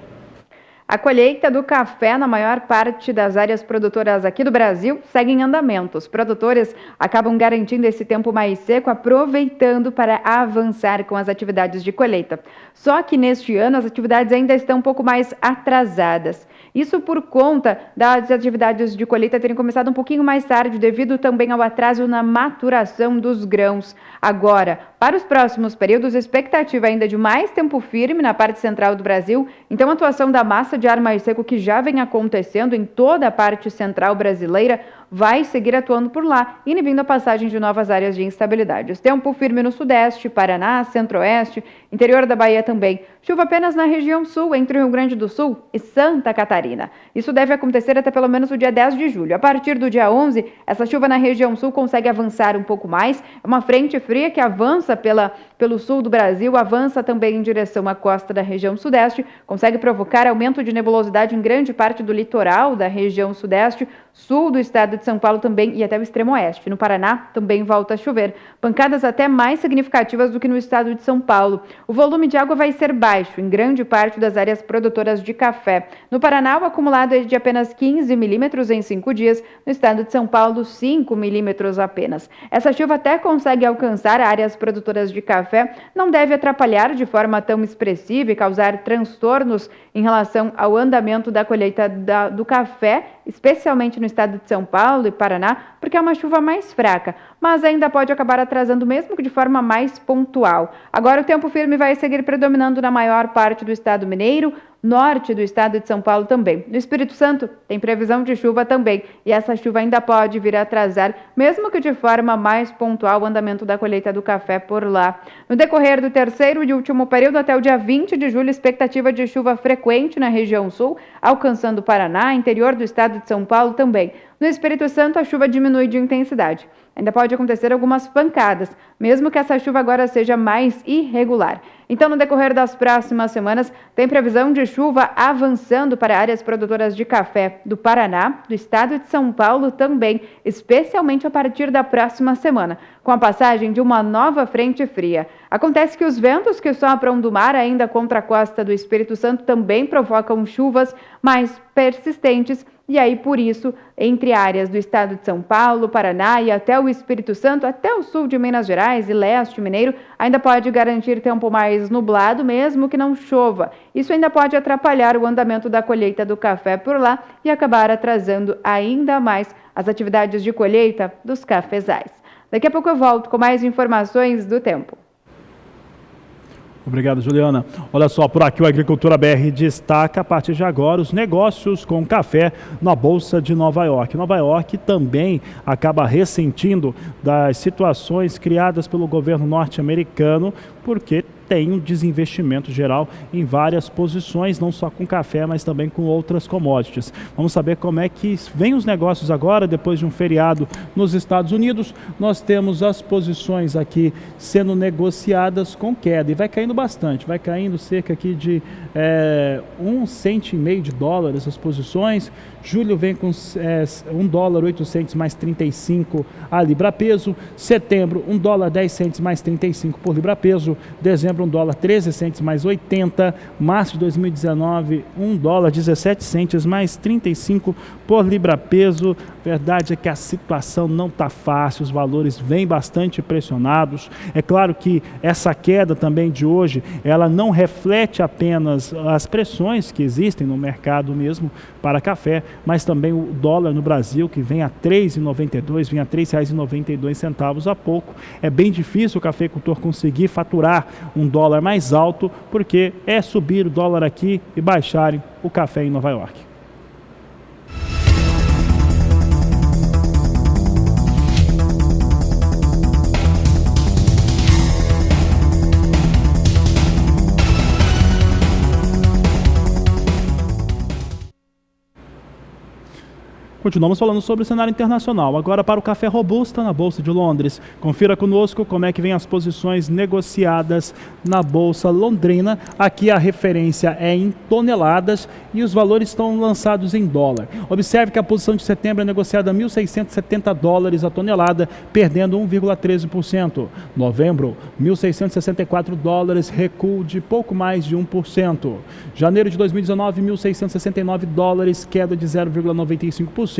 A colheita do café na maior parte das áreas produtoras aqui do Brasil segue em andamento. Os produtores acabam garantindo esse tempo mais seco, aproveitando para avançar com as atividades de colheita. Só que neste ano as atividades ainda estão um pouco mais atrasadas. Isso por conta das atividades de colheita terem começado um pouquinho mais tarde, devido também ao atraso na maturação dos grãos. Agora, para os próximos períodos, a expectativa ainda de mais tempo firme na parte central do Brasil. Então, a atuação da massa de ar mais seco, que já vem acontecendo em toda a parte central brasileira, vai seguir atuando por lá, inibindo a passagem de novas áreas de instabilidade. Tempo firme no Sudeste, Paraná, Centro-Oeste, interior da Bahia também. Chuva apenas na região sul, entre o Rio Grande do Sul e Santa Catarina. Isso deve acontecer até pelo menos o dia 10 de julho. A partir do dia 11, essa chuva na região sul consegue avançar um pouco mais. É uma frente fria que avança pelo sul do Brasil, avança também em direção à costa da região sudeste, consegue provocar aumento de nebulosidade em grande parte do litoral da região sudeste, sul do estado de São Paulo também e até o extremo oeste. No Paraná também volta a chover. Pancadas até mais significativas do que no estado de São Paulo. O volume de água vai ser baixo em grande parte das áreas produtoras de café. No Paraná, o acumulado é de apenas 15 milímetros em 5 dias. No estado de São Paulo, 5 milímetros apenas. Essa chuva até consegue alcançar áreas produtoras de café, não deve atrapalhar de forma tão expressiva e causar transtornos em relação ao andamento da colheita do café, especialmente no estado de São Paulo e Paraná, porque é uma chuva mais fraca, mas ainda pode acabar atrasando mesmo que de forma mais pontual. Agora o tempo firme vai seguir predominando na maior parte do estado mineiro, norte do estado de São Paulo também. No Espírito Santo tem previsão de chuva também, e essa chuva ainda pode vir a atrasar, mesmo que de forma mais pontual, o andamento da colheita do café por lá. No decorrer do terceiro e último período, até o dia 20 de julho, expectativa de chuva frequente na região sul, alcançando o Paraná, interior do estado de São Paulo também. No Espírito Santo, a chuva diminui de intensidade. Ainda pode acontecer algumas pancadas, mesmo que essa chuva agora seja mais irregular. Então, no decorrer das próximas semanas, tem previsão de chuva avançando para áreas produtoras de café do Paraná, do estado de São Paulo também, especialmente a partir da próxima semana, com a passagem de uma nova frente fria. Acontece que os ventos que sopram do mar ainda contra a costa do Espírito Santo também provocam chuvas mais persistentes. E aí, por isso, entre áreas do estado de São Paulo, Paraná e até o Espírito Santo, até o sul de Minas Gerais e leste mineiro, ainda pode garantir tempo mais nublado, mesmo que não chova. Isso ainda pode atrapalhar o andamento da colheita do café por lá e acabar atrasando ainda mais as atividades de colheita dos cafezais. Daqui a pouco eu volto com mais informações do tempo.
Obrigado, Juliana. Olha só, por aqui o Agricultura BR destaca a partir de agora os negócios com café na Bolsa de Nova York. Nova York também acaba ressentindo das situações criadas pelo governo norte-americano, porque tem um desinvestimento geral em várias posições, não só com café, mas também com outras commodities. Vamos saber como é que vem os negócios agora, depois de um feriado nos Estados Unidos. Nós temos as posições aqui sendo negociadas com queda e vai caindo bastante, vai caindo cerca aqui de 1,5 cento de dólar essas posições. Julho vem com $1,08 mais 35 a libra peso. Setembro, $1,10 mais 35 por libra peso. Dezembro, $1,13 mais 80. Março de 2019, $1,17 mais 35 por libra peso. Verdade é que a situação não está fácil, os valores vêm bastante pressionados. É claro que essa queda também de hoje, ela não reflete apenas as pressões que existem no mercado mesmo para café, mas também o dólar no Brasil, que vem a R$ 3,92, vem a R$ 3,92 há pouco. É bem difícil o cafeicultor conseguir faturar um dólar mais alto, porque é subir o dólar aqui e baixarem o café em Nova York. Continuamos falando sobre o cenário internacional. Agora para o café robusta na Bolsa de Londres. Confira conosco como é que vem as posições negociadas na Bolsa londrina. Aqui a referência é em toneladas e os valores estão lançados em dólar. Observe que a posição de setembro é negociada a $1.670 a tonelada, perdendo 1,13%. Novembro, $1.664, recuo de pouco mais de 1%. Janeiro de 2019, $1.669, queda de 0,95%.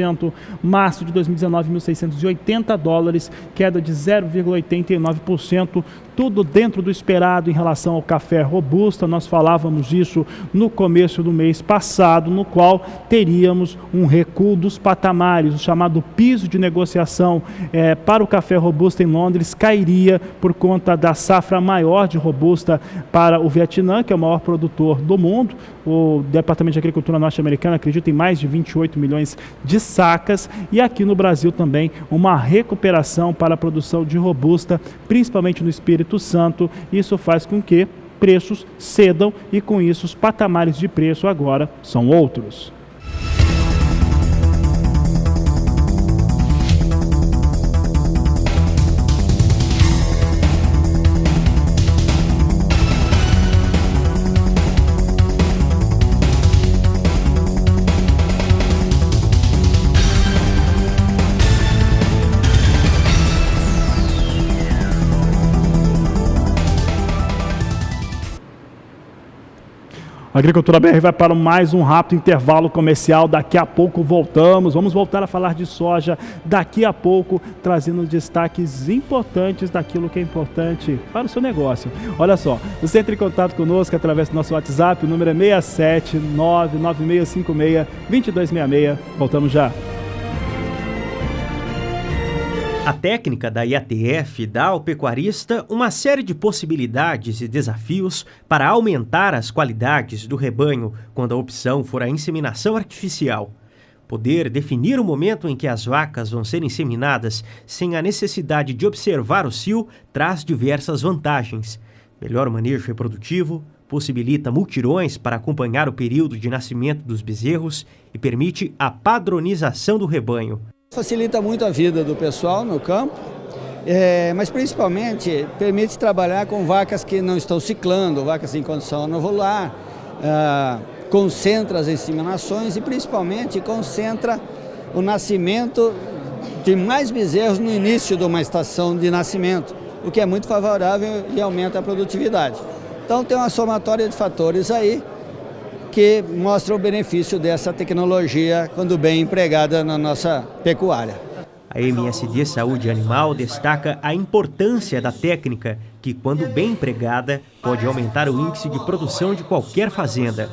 Março de 2019, $1.680, queda de 0,89%. Tudo dentro do esperado em relação ao café robusta. Nós falávamos isso no começo do mês passado, no qual teríamos um recuo dos patamares, o chamado piso de negociação para o café robusta em Londres cairia por conta da safra maior de robusta para o Vietnã, que é o maior produtor do mundo. O Departamento de Agricultura norte-americano acredita em mais de 28 milhões de sacas, e aqui no Brasil também uma recuperação para a produção de robusta, principalmente no Espírito Santo. Isso faz com que preços cedam e com isso os patamares de preço agora são outros. A Agricultura BR vai para mais um rápido intervalo comercial. Daqui a pouco voltamos. Vamos voltar a falar de soja daqui a pouco, trazendo destaques importantes daquilo que é importante para o seu negócio. Olha só, você entra em contato conosco através do nosso WhatsApp, o número é 67996562266. Voltamos já.
A técnica da IATF dá ao pecuarista uma série de possibilidades e desafios para aumentar as qualidades do rebanho quando a opção for a inseminação artificial. Poder definir o momento em que as vacas vão ser inseminadas sem a necessidade de observar o cio traz diversas vantagens. Melhor manejo reprodutivo, possibilita multirões para acompanhar o período de nascimento dos bezerros e permite a padronização do rebanho.
Facilita muito a vida do pessoal no campo, mas principalmente permite trabalhar com vacas que não estão ciclando, vacas em condição anovular, concentra as inseminações e principalmente concentra o nascimento de mais bezerros no início de uma estação de nascimento, o que é muito favorável e aumenta a produtividade. Então tem uma somatória de fatores aí que mostra o benefício dessa tecnologia quando bem empregada na nossa pecuária.
A MSD Saúde Animal destaca a importância da técnica que, quando bem empregada, pode aumentar o índice de produção de qualquer fazenda.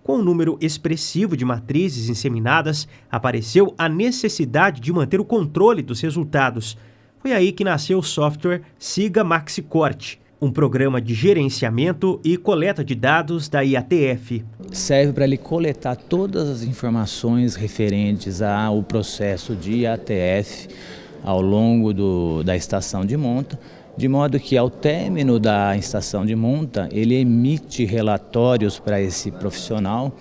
Com um número expressivo de matrizes inseminadas, apareceu a necessidade de manter o controle dos resultados. Foi aí que nasceu o software Siga Maxicorte, um programa de gerenciamento e coleta de dados da IATF.
Serve para ele coletar todas as informações referentes ao processo de IATF ao longo da estação de monta, de modo que ao término da estação de monta ele emite relatórios para esse profissional,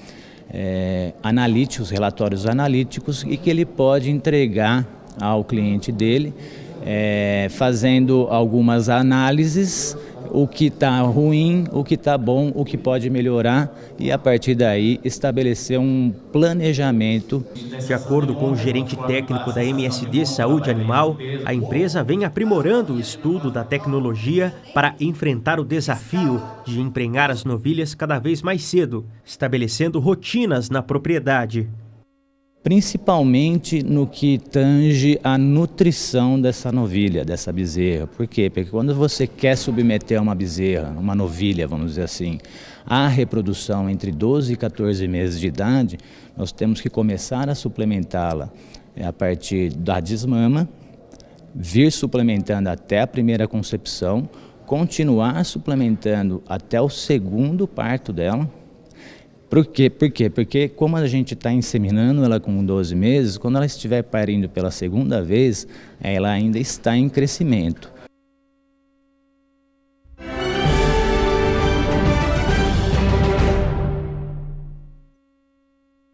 relatórios analíticos, e que ele pode entregar ao cliente dele, fazendo algumas análises, o que está ruim, o que está bom, o que pode melhorar, e a partir daí estabelecer um planejamento.
De acordo com o gerente técnico da MSD Saúde Animal, a empresa vem aprimorando o estudo da tecnologia para enfrentar o desafio de emprenhar as novilhas cada vez mais cedo, estabelecendo rotinas na propriedade.
Principalmente no que tange a nutrição dessa novilha, dessa bezerra. Por quê? Porque quando você quer submeter uma bezerra, uma novilha, vamos dizer assim, à reprodução entre 12 e 14 meses de idade, nós temos que começar a suplementá-la a partir da desmama, vir suplementando até a primeira concepção, continuar suplementando até o segundo parto dela. Por quê? Porque como a gente está inseminando ela com 12 meses, quando ela estiver parindo pela segunda vez, ela ainda está em crescimento.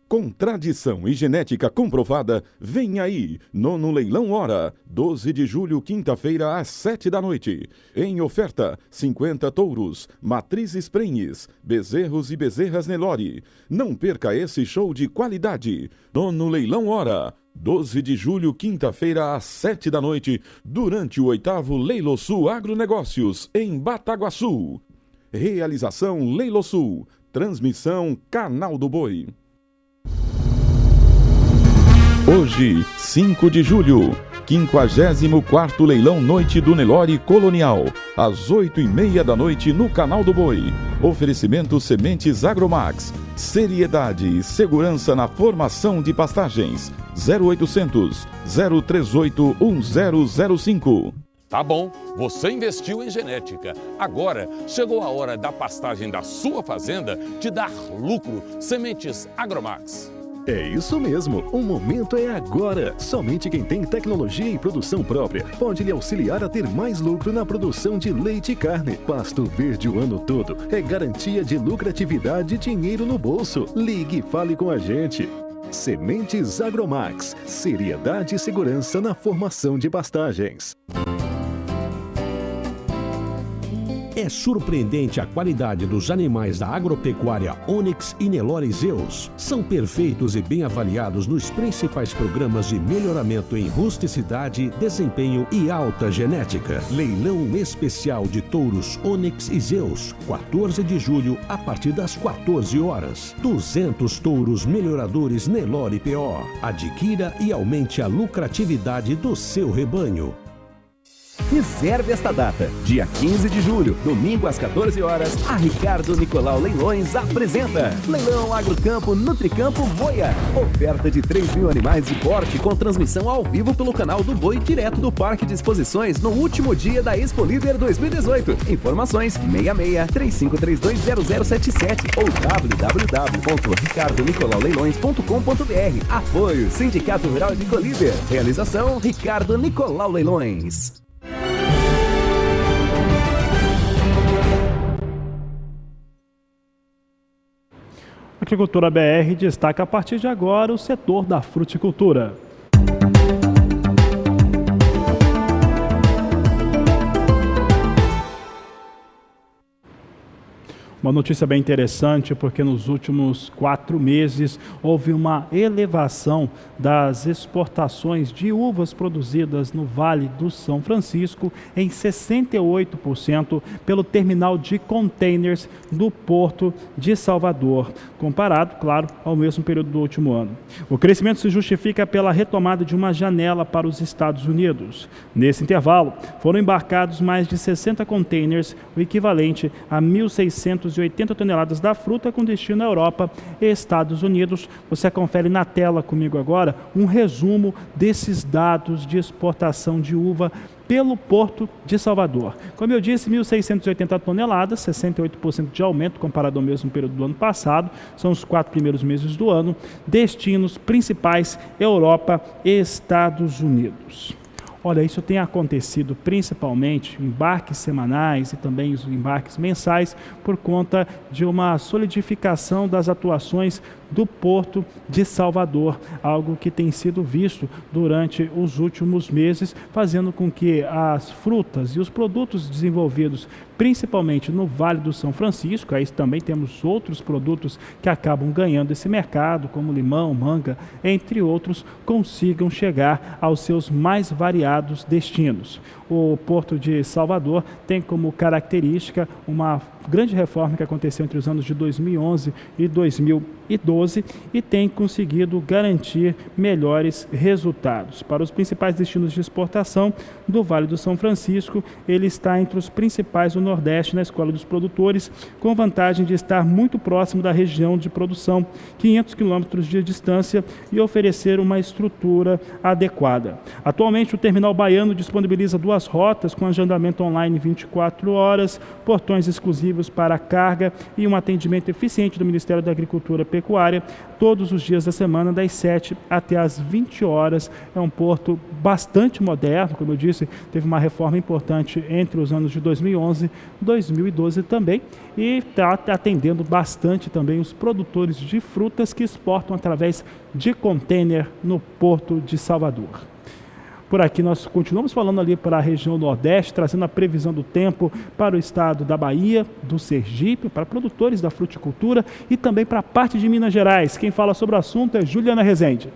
Com tradição e genética comprovada, vem aí, Nono Leilão Hora, 12 de julho, quinta-feira, às 7 da noite. Em oferta, 50 touros, matrizes prenhes, bezerros e bezerras Nelore. Não perca esse show de qualidade. Nono Leilão Hora, 12 de julho, quinta-feira, às 7 da noite, durante o 8º Leilosul Agronegócios, em Bataguaçu. Realização Leilosul. Transmissão Canal do Boi. Hoje, 5 de julho, 54º Leilão Noite do Nelore Colonial, às 8h30 da noite no Canal do Boi. Oferecimento Sementes Agromax. Seriedade e segurança na formação de pastagens. 0800 038 1005.
Tá bom, você investiu em genética. Agora chegou a hora da pastagem da sua fazenda te dar lucro. Sementes Agromax.
É isso mesmo, o momento é agora. Somente quem tem tecnologia e produção própria pode lhe auxiliar a ter mais lucro na produção de leite e carne. Pasto verde o ano todo é garantia de lucratividade e dinheiro no bolso. Ligue e fale com a gente. Sementes Agromax, seriedade e segurança na formação de pastagens.
É surpreendente a qualidade dos animais da agropecuária Onix e Nelore Zeus. São perfeitos e bem avaliados nos principais programas de melhoramento em rusticidade, desempenho e alta genética. Leilão especial de touros Onix e Zeus, 14 de julho, a partir das 14 horas. 200 touros melhoradores Nelore PO. Adquira e aumente a lucratividade do seu rebanho.
Reserve esta data, dia 15 de julho, domingo às 14 horas, a Ricardo Nicolau Leilões apresenta Leilão Agrocampo Nutricampo Moia. Oferta de 3.000 animais de porte com transmissão ao vivo pelo canal do Boi, direto do Parque de Exposições, no último dia da Expo Líder 2018. Informações 66-3532-0077 ou www.ricardonicolaulailões.com.br. Apoio Sindicato Rural de Colíder. Realização Ricardo Nicolau Leilões.
A Agricultura BR destaca a partir de agora o setor da fruticultura. Uma notícia bem interessante, porque nos últimos 4 meses houve uma elevação das exportações de uvas produzidas no Vale do São Francisco em 68% pelo terminal de containers do Porto de Salvador, comparado, claro, ao mesmo período do último ano. O crescimento se justifica pela retomada de uma janela para os Estados Unidos. Nesse intervalo, foram embarcados mais de 60 containers, o equivalente a 1.600 680 toneladas da fruta com destino à Europa e Estados Unidos. Você confere na tela comigo agora um resumo desses dados de exportação de uva pelo Porto de Salvador. Como eu disse, 1.680 toneladas, 68% de aumento comparado ao mesmo período do ano passado. São os 4 primeiros meses do ano. Destinos principais, Europa e Estados Unidos. Olha, isso tem acontecido principalmente embarques semanais e também os embarques mensais por conta de uma solidificação das atuações do Porto de Salvador, algo que tem sido visto durante os últimos meses, fazendo com que as frutas e os produtos desenvolvidos principalmente no Vale do São Francisco, aí também temos outros produtos que acabam ganhando esse mercado, como limão, manga, entre outros, consigam chegar aos seus mais variados destinos. O Porto de Salvador tem como característica uma grande reforma que aconteceu entre os anos de 2011 e 2012 e tem conseguido garantir melhores resultados. Para os principais destinos de exportação do Vale do São Francisco, ele está entre os principais do Nordeste na Escola dos Produtores, com vantagem de estar muito próximo da região de produção, 500 quilômetros de distância e oferecer uma estrutura adequada. Atualmente, o Terminal Baiano disponibiliza 2 rotas com agendamento online 24 horas, portões exclusivos para a carga e um atendimento eficiente do Ministério da Agricultura e Pecuária todos os dias da semana, das 7 até as 20 horas. É um porto bastante moderno, como eu disse, teve uma reforma importante entre os anos de 2011 e 2012 também, e está atendendo bastante também os produtores de frutas que exportam através de contêiner no Porto de Salvador. Por aqui nós continuamos falando ali para a região Nordeste, trazendo a previsão do tempo para o estado da Bahia, do Sergipe, para produtores da fruticultura e também para a parte de Minas Gerais. Quem fala sobre o assunto é Juliana Rezende.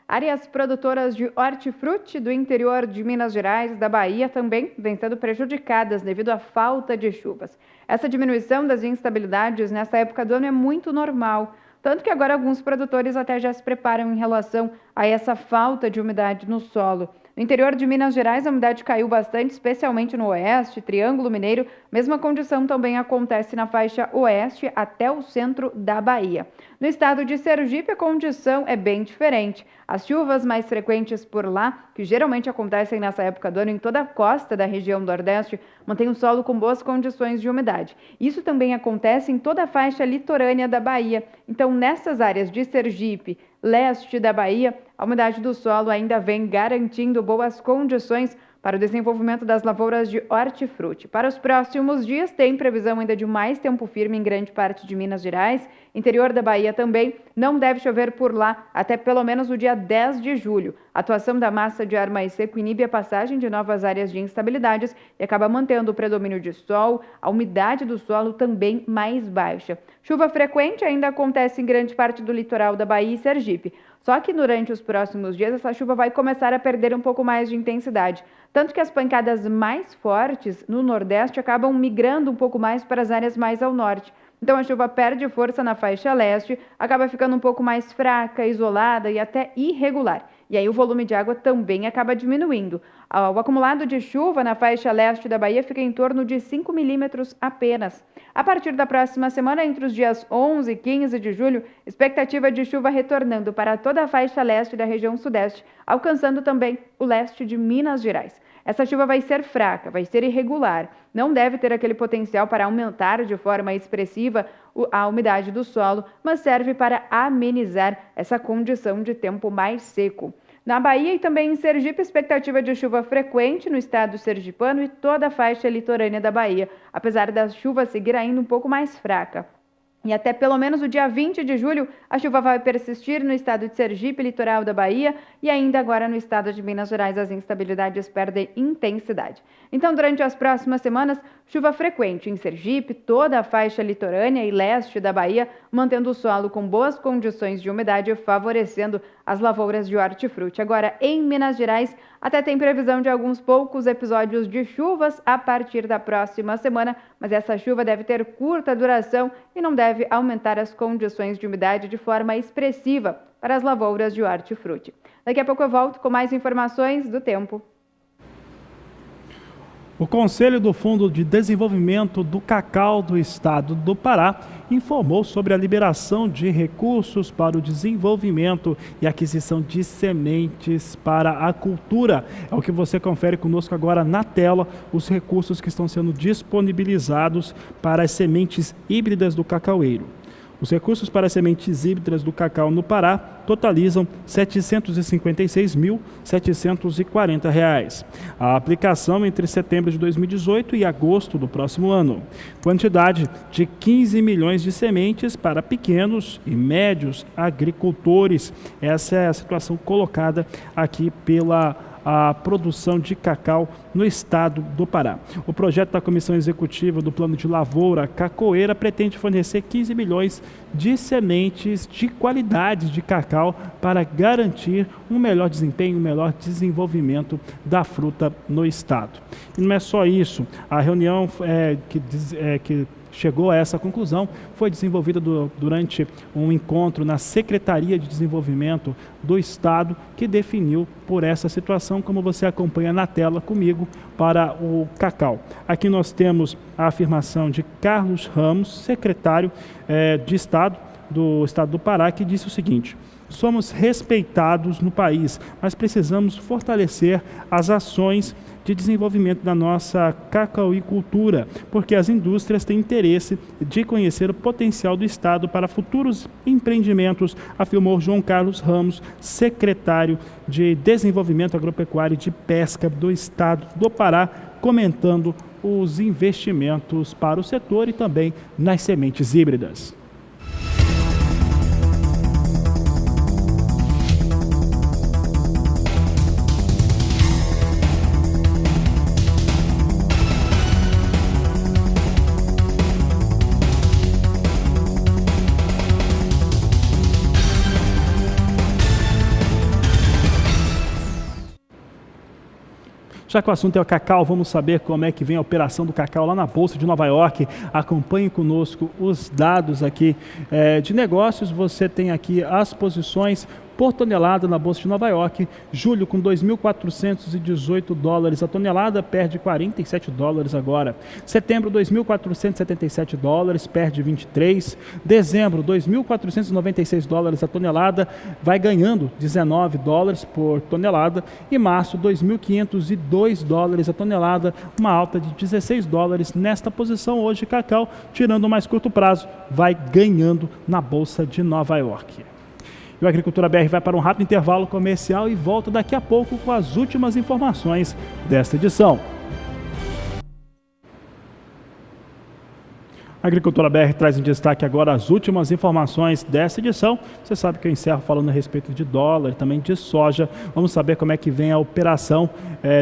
Áreas produtoras de hortifruti do interior de Minas Gerais, da Bahia, também vêm sendo prejudicadas devido à falta de chuvas. Essa diminuição das instabilidades nessa época do ano é muito normal. Tanto que agora alguns produtores até já se preparam em relação a essa falta de umidade no solo. No interior de Minas Gerais, a umidade caiu bastante, especialmente no oeste, Triângulo Mineiro. Mesma condição também acontece na faixa oeste até o centro da Bahia. No estado de Sergipe, a condição é bem diferente. As chuvas mais frequentes por lá, que geralmente acontecem nessa época do ano em toda a costa da região nordeste, mantêm o solo com boas condições de umidade. Isso também acontece em toda a faixa litorânea da Bahia. Então, nessas áreas de Sergipe, leste da Bahia, a umidade do solo ainda vem garantindo boas condições para o desenvolvimento das lavouras de hortifruti. Para os próximos dias, tem previsão ainda de mais tempo firme em grande parte de Minas Gerais. Interior da Bahia também não deve chover por lá até pelo menos o dia 10 de julho. A atuação da massa de ar mais seco inibe a passagem de novas áreas de instabilidades e acaba mantendo o predomínio de sol, a umidade do solo também mais baixa. Chuva frequente ainda acontece em grande parte do litoral da Bahia e Sergipe. Só que durante os próximos dias essa chuva vai começar a perder um pouco mais de intensidade. Tanto que as pancadas mais fortes no Nordeste acabam migrando um pouco mais para as áreas mais ao norte. Então a chuva perde força na faixa leste, acaba ficando um pouco mais fraca, isolada e até irregular. E aí o volume de água também acaba diminuindo. O acumulado de chuva na faixa leste da Bahia fica em torno de 5 milímetros apenas. A partir da próxima semana, entre os dias 11 e 15 de julho, expectativa de chuva retornando para toda a faixa leste da região sudeste, alcançando também o leste de Minas Gerais. Essa chuva vai ser fraca, vai ser irregular, não deve ter aquele potencial para aumentar de forma expressiva a umidade do solo, mas serve para amenizar essa condição de tempo mais seco. Na Bahia e também em Sergipe, expectativa de chuva frequente no estado sergipano e toda a faixa litorânea da Bahia, apesar da chuva seguir ainda um pouco mais fraca. E até pelo menos o dia 20 de julho, a chuva vai persistir no estado de Sergipe, litoral da Bahia, e ainda agora no estado de Minas Gerais as instabilidades perdem intensidade. Então, durante as próximas semanas, chuva frequente em Sergipe, toda a faixa litorânea e leste da Bahia, mantendo o solo com boas condições de umidade, favorecendo as lavouras de hortifruti. Agora, em Minas Gerais, até tem previsão de alguns poucos episódios de chuvas a partir da próxima semana, mas essa chuva deve ter curta duração e não deve aumentar as condições de umidade de forma expressiva para as lavouras de hortifruti. Daqui a pouco eu volto com mais informações do tempo.
O Conselho do Fundo de Desenvolvimento do Cacau do Estado do Pará informou sobre a liberação de recursos para o desenvolvimento e aquisição de sementes para a cultura. É o que você confere conosco agora na tela, os recursos que estão sendo disponibilizados para as sementes híbridas do cacaueiro. Os recursos para as sementes híbridas do cacau no Pará totalizam R$ 756.740. A aplicação entre setembro de 2018 e agosto do próximo ano. Quantidade de 15 milhões de sementes para pequenos e médios agricultores. Essa é a situação colocada aqui pela produção de cacau no estado do Pará. O projeto da Comissão Executiva do Plano de Lavoura Cacoeira pretende fornecer 15 milhões de sementes de qualidade de cacau para garantir um melhor desempenho, um melhor desenvolvimento da fruta no estado. E não é só isso, a reunião que chegou a essa conclusão foi desenvolvida durante um encontro na Secretaria de Desenvolvimento do Estado, que definiu por essa situação, como você acompanha na tela comigo, para o cacau. Aqui nós temos a afirmação de Carlos Ramos, secretário de Estado do Estado do Pará, que disse o seguinte: somos respeitados no país, mas precisamos fortalecer as ações de desenvolvimento da nossa cacauicultura, porque as indústrias têm interesse de conhecer o potencial do Estado para futuros empreendimentos, afirmou João Carlos Ramos, secretário de Desenvolvimento Agropecuário e de Pesca do Estado do Pará, comentando os investimentos para o setor e também nas sementes híbridas. Já que o assunto é o cacau, vamos saber como é que vem a operação do cacau lá na Bolsa de Nova York. Acompanhe conosco os dados aqui de negócios. Você tem aqui as posições por tonelada na Bolsa de Nova York. Julho com 2.418 dólares a tonelada, perde 47 dólares agora. Setembro, 2.477 dólares, perde 23. Dezembro, 2.496 dólares a tonelada, vai ganhando 19 dólares por tonelada. E março, 2.502 dólares a tonelada, uma alta de 16 dólares nesta posição. Hoje, cacau, tirando o mais curto prazo, vai ganhando na Bolsa de Nova York. E o Agricultura BR vai para um rápido intervalo comercial e volta daqui a pouco com as últimas informações desta edição. A Agricultura BR traz em destaque agora as últimas informações dessa edição. Você sabe que eu encerro falando a respeito de dólar, também de soja. Vamos saber como é que vem a operação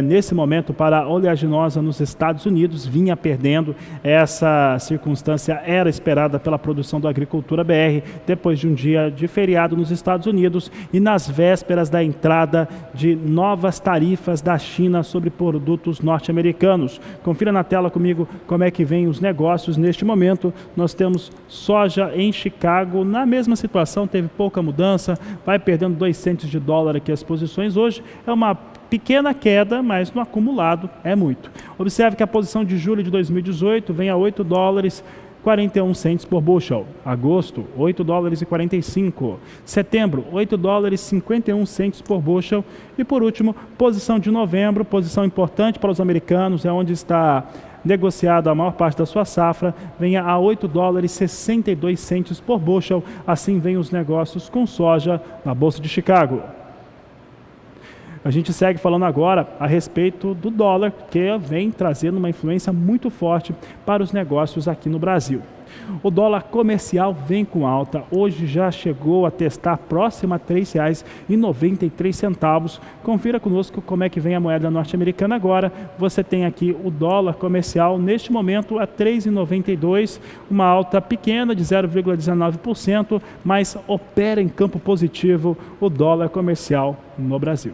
nesse momento para a oleaginosa nos Estados Unidos. Vinha perdendo, essa circunstância era esperada pela produção da Agricultura BR, depois de um dia de feriado nos Estados Unidos e nas vésperas da entrada de novas tarifas da China sobre produtos norte-americanos. Confira na tela comigo como é que vem os negócios neste momento. Nós temos soja em Chicago, na mesma situação, teve pouca mudança, vai perdendo 2 centes de dólar aqui as posições. Hoje é uma pequena queda, mas no acumulado é muito. Observe que a posição de julho de 2018 vem a 8 dólares 41 centes por bushel. Agosto, 8 dólares e 45. Setembro, 8 dólares 51 centes por bushel. E por último, posição de novembro, posição importante para os americanos, é onde está negociado a maior parte da sua safra, venha a 8 dólares 62 centes por bushel. Assim vem os negócios com soja na Bolsa de Chicago. A gente segue falando agora a respeito do dólar, que vem trazendo uma influência muito forte para os negócios aqui no Brasil. O dólar comercial vem com alta, hoje já chegou a testar próxima a R$ 3,93. Confira conosco como é que vem a moeda norte-americana agora. Você tem aqui o dólar comercial neste momento a R$ 3,92, uma alta pequena de 0,19%, mas opera em campo positivo o dólar comercial no Brasil.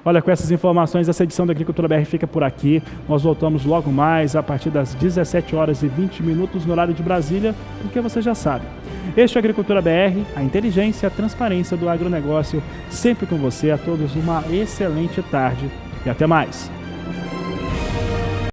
Olha, com essas informações, essa edição da Agricultura BR fica por aqui. Nós voltamos logo mais a partir das 17 horas e 20 minutos no horário de Brasília, porque você já sabe. Este é a Agricultura BR, a inteligência e a transparência do agronegócio, sempre com você. A todos uma excelente tarde e até mais.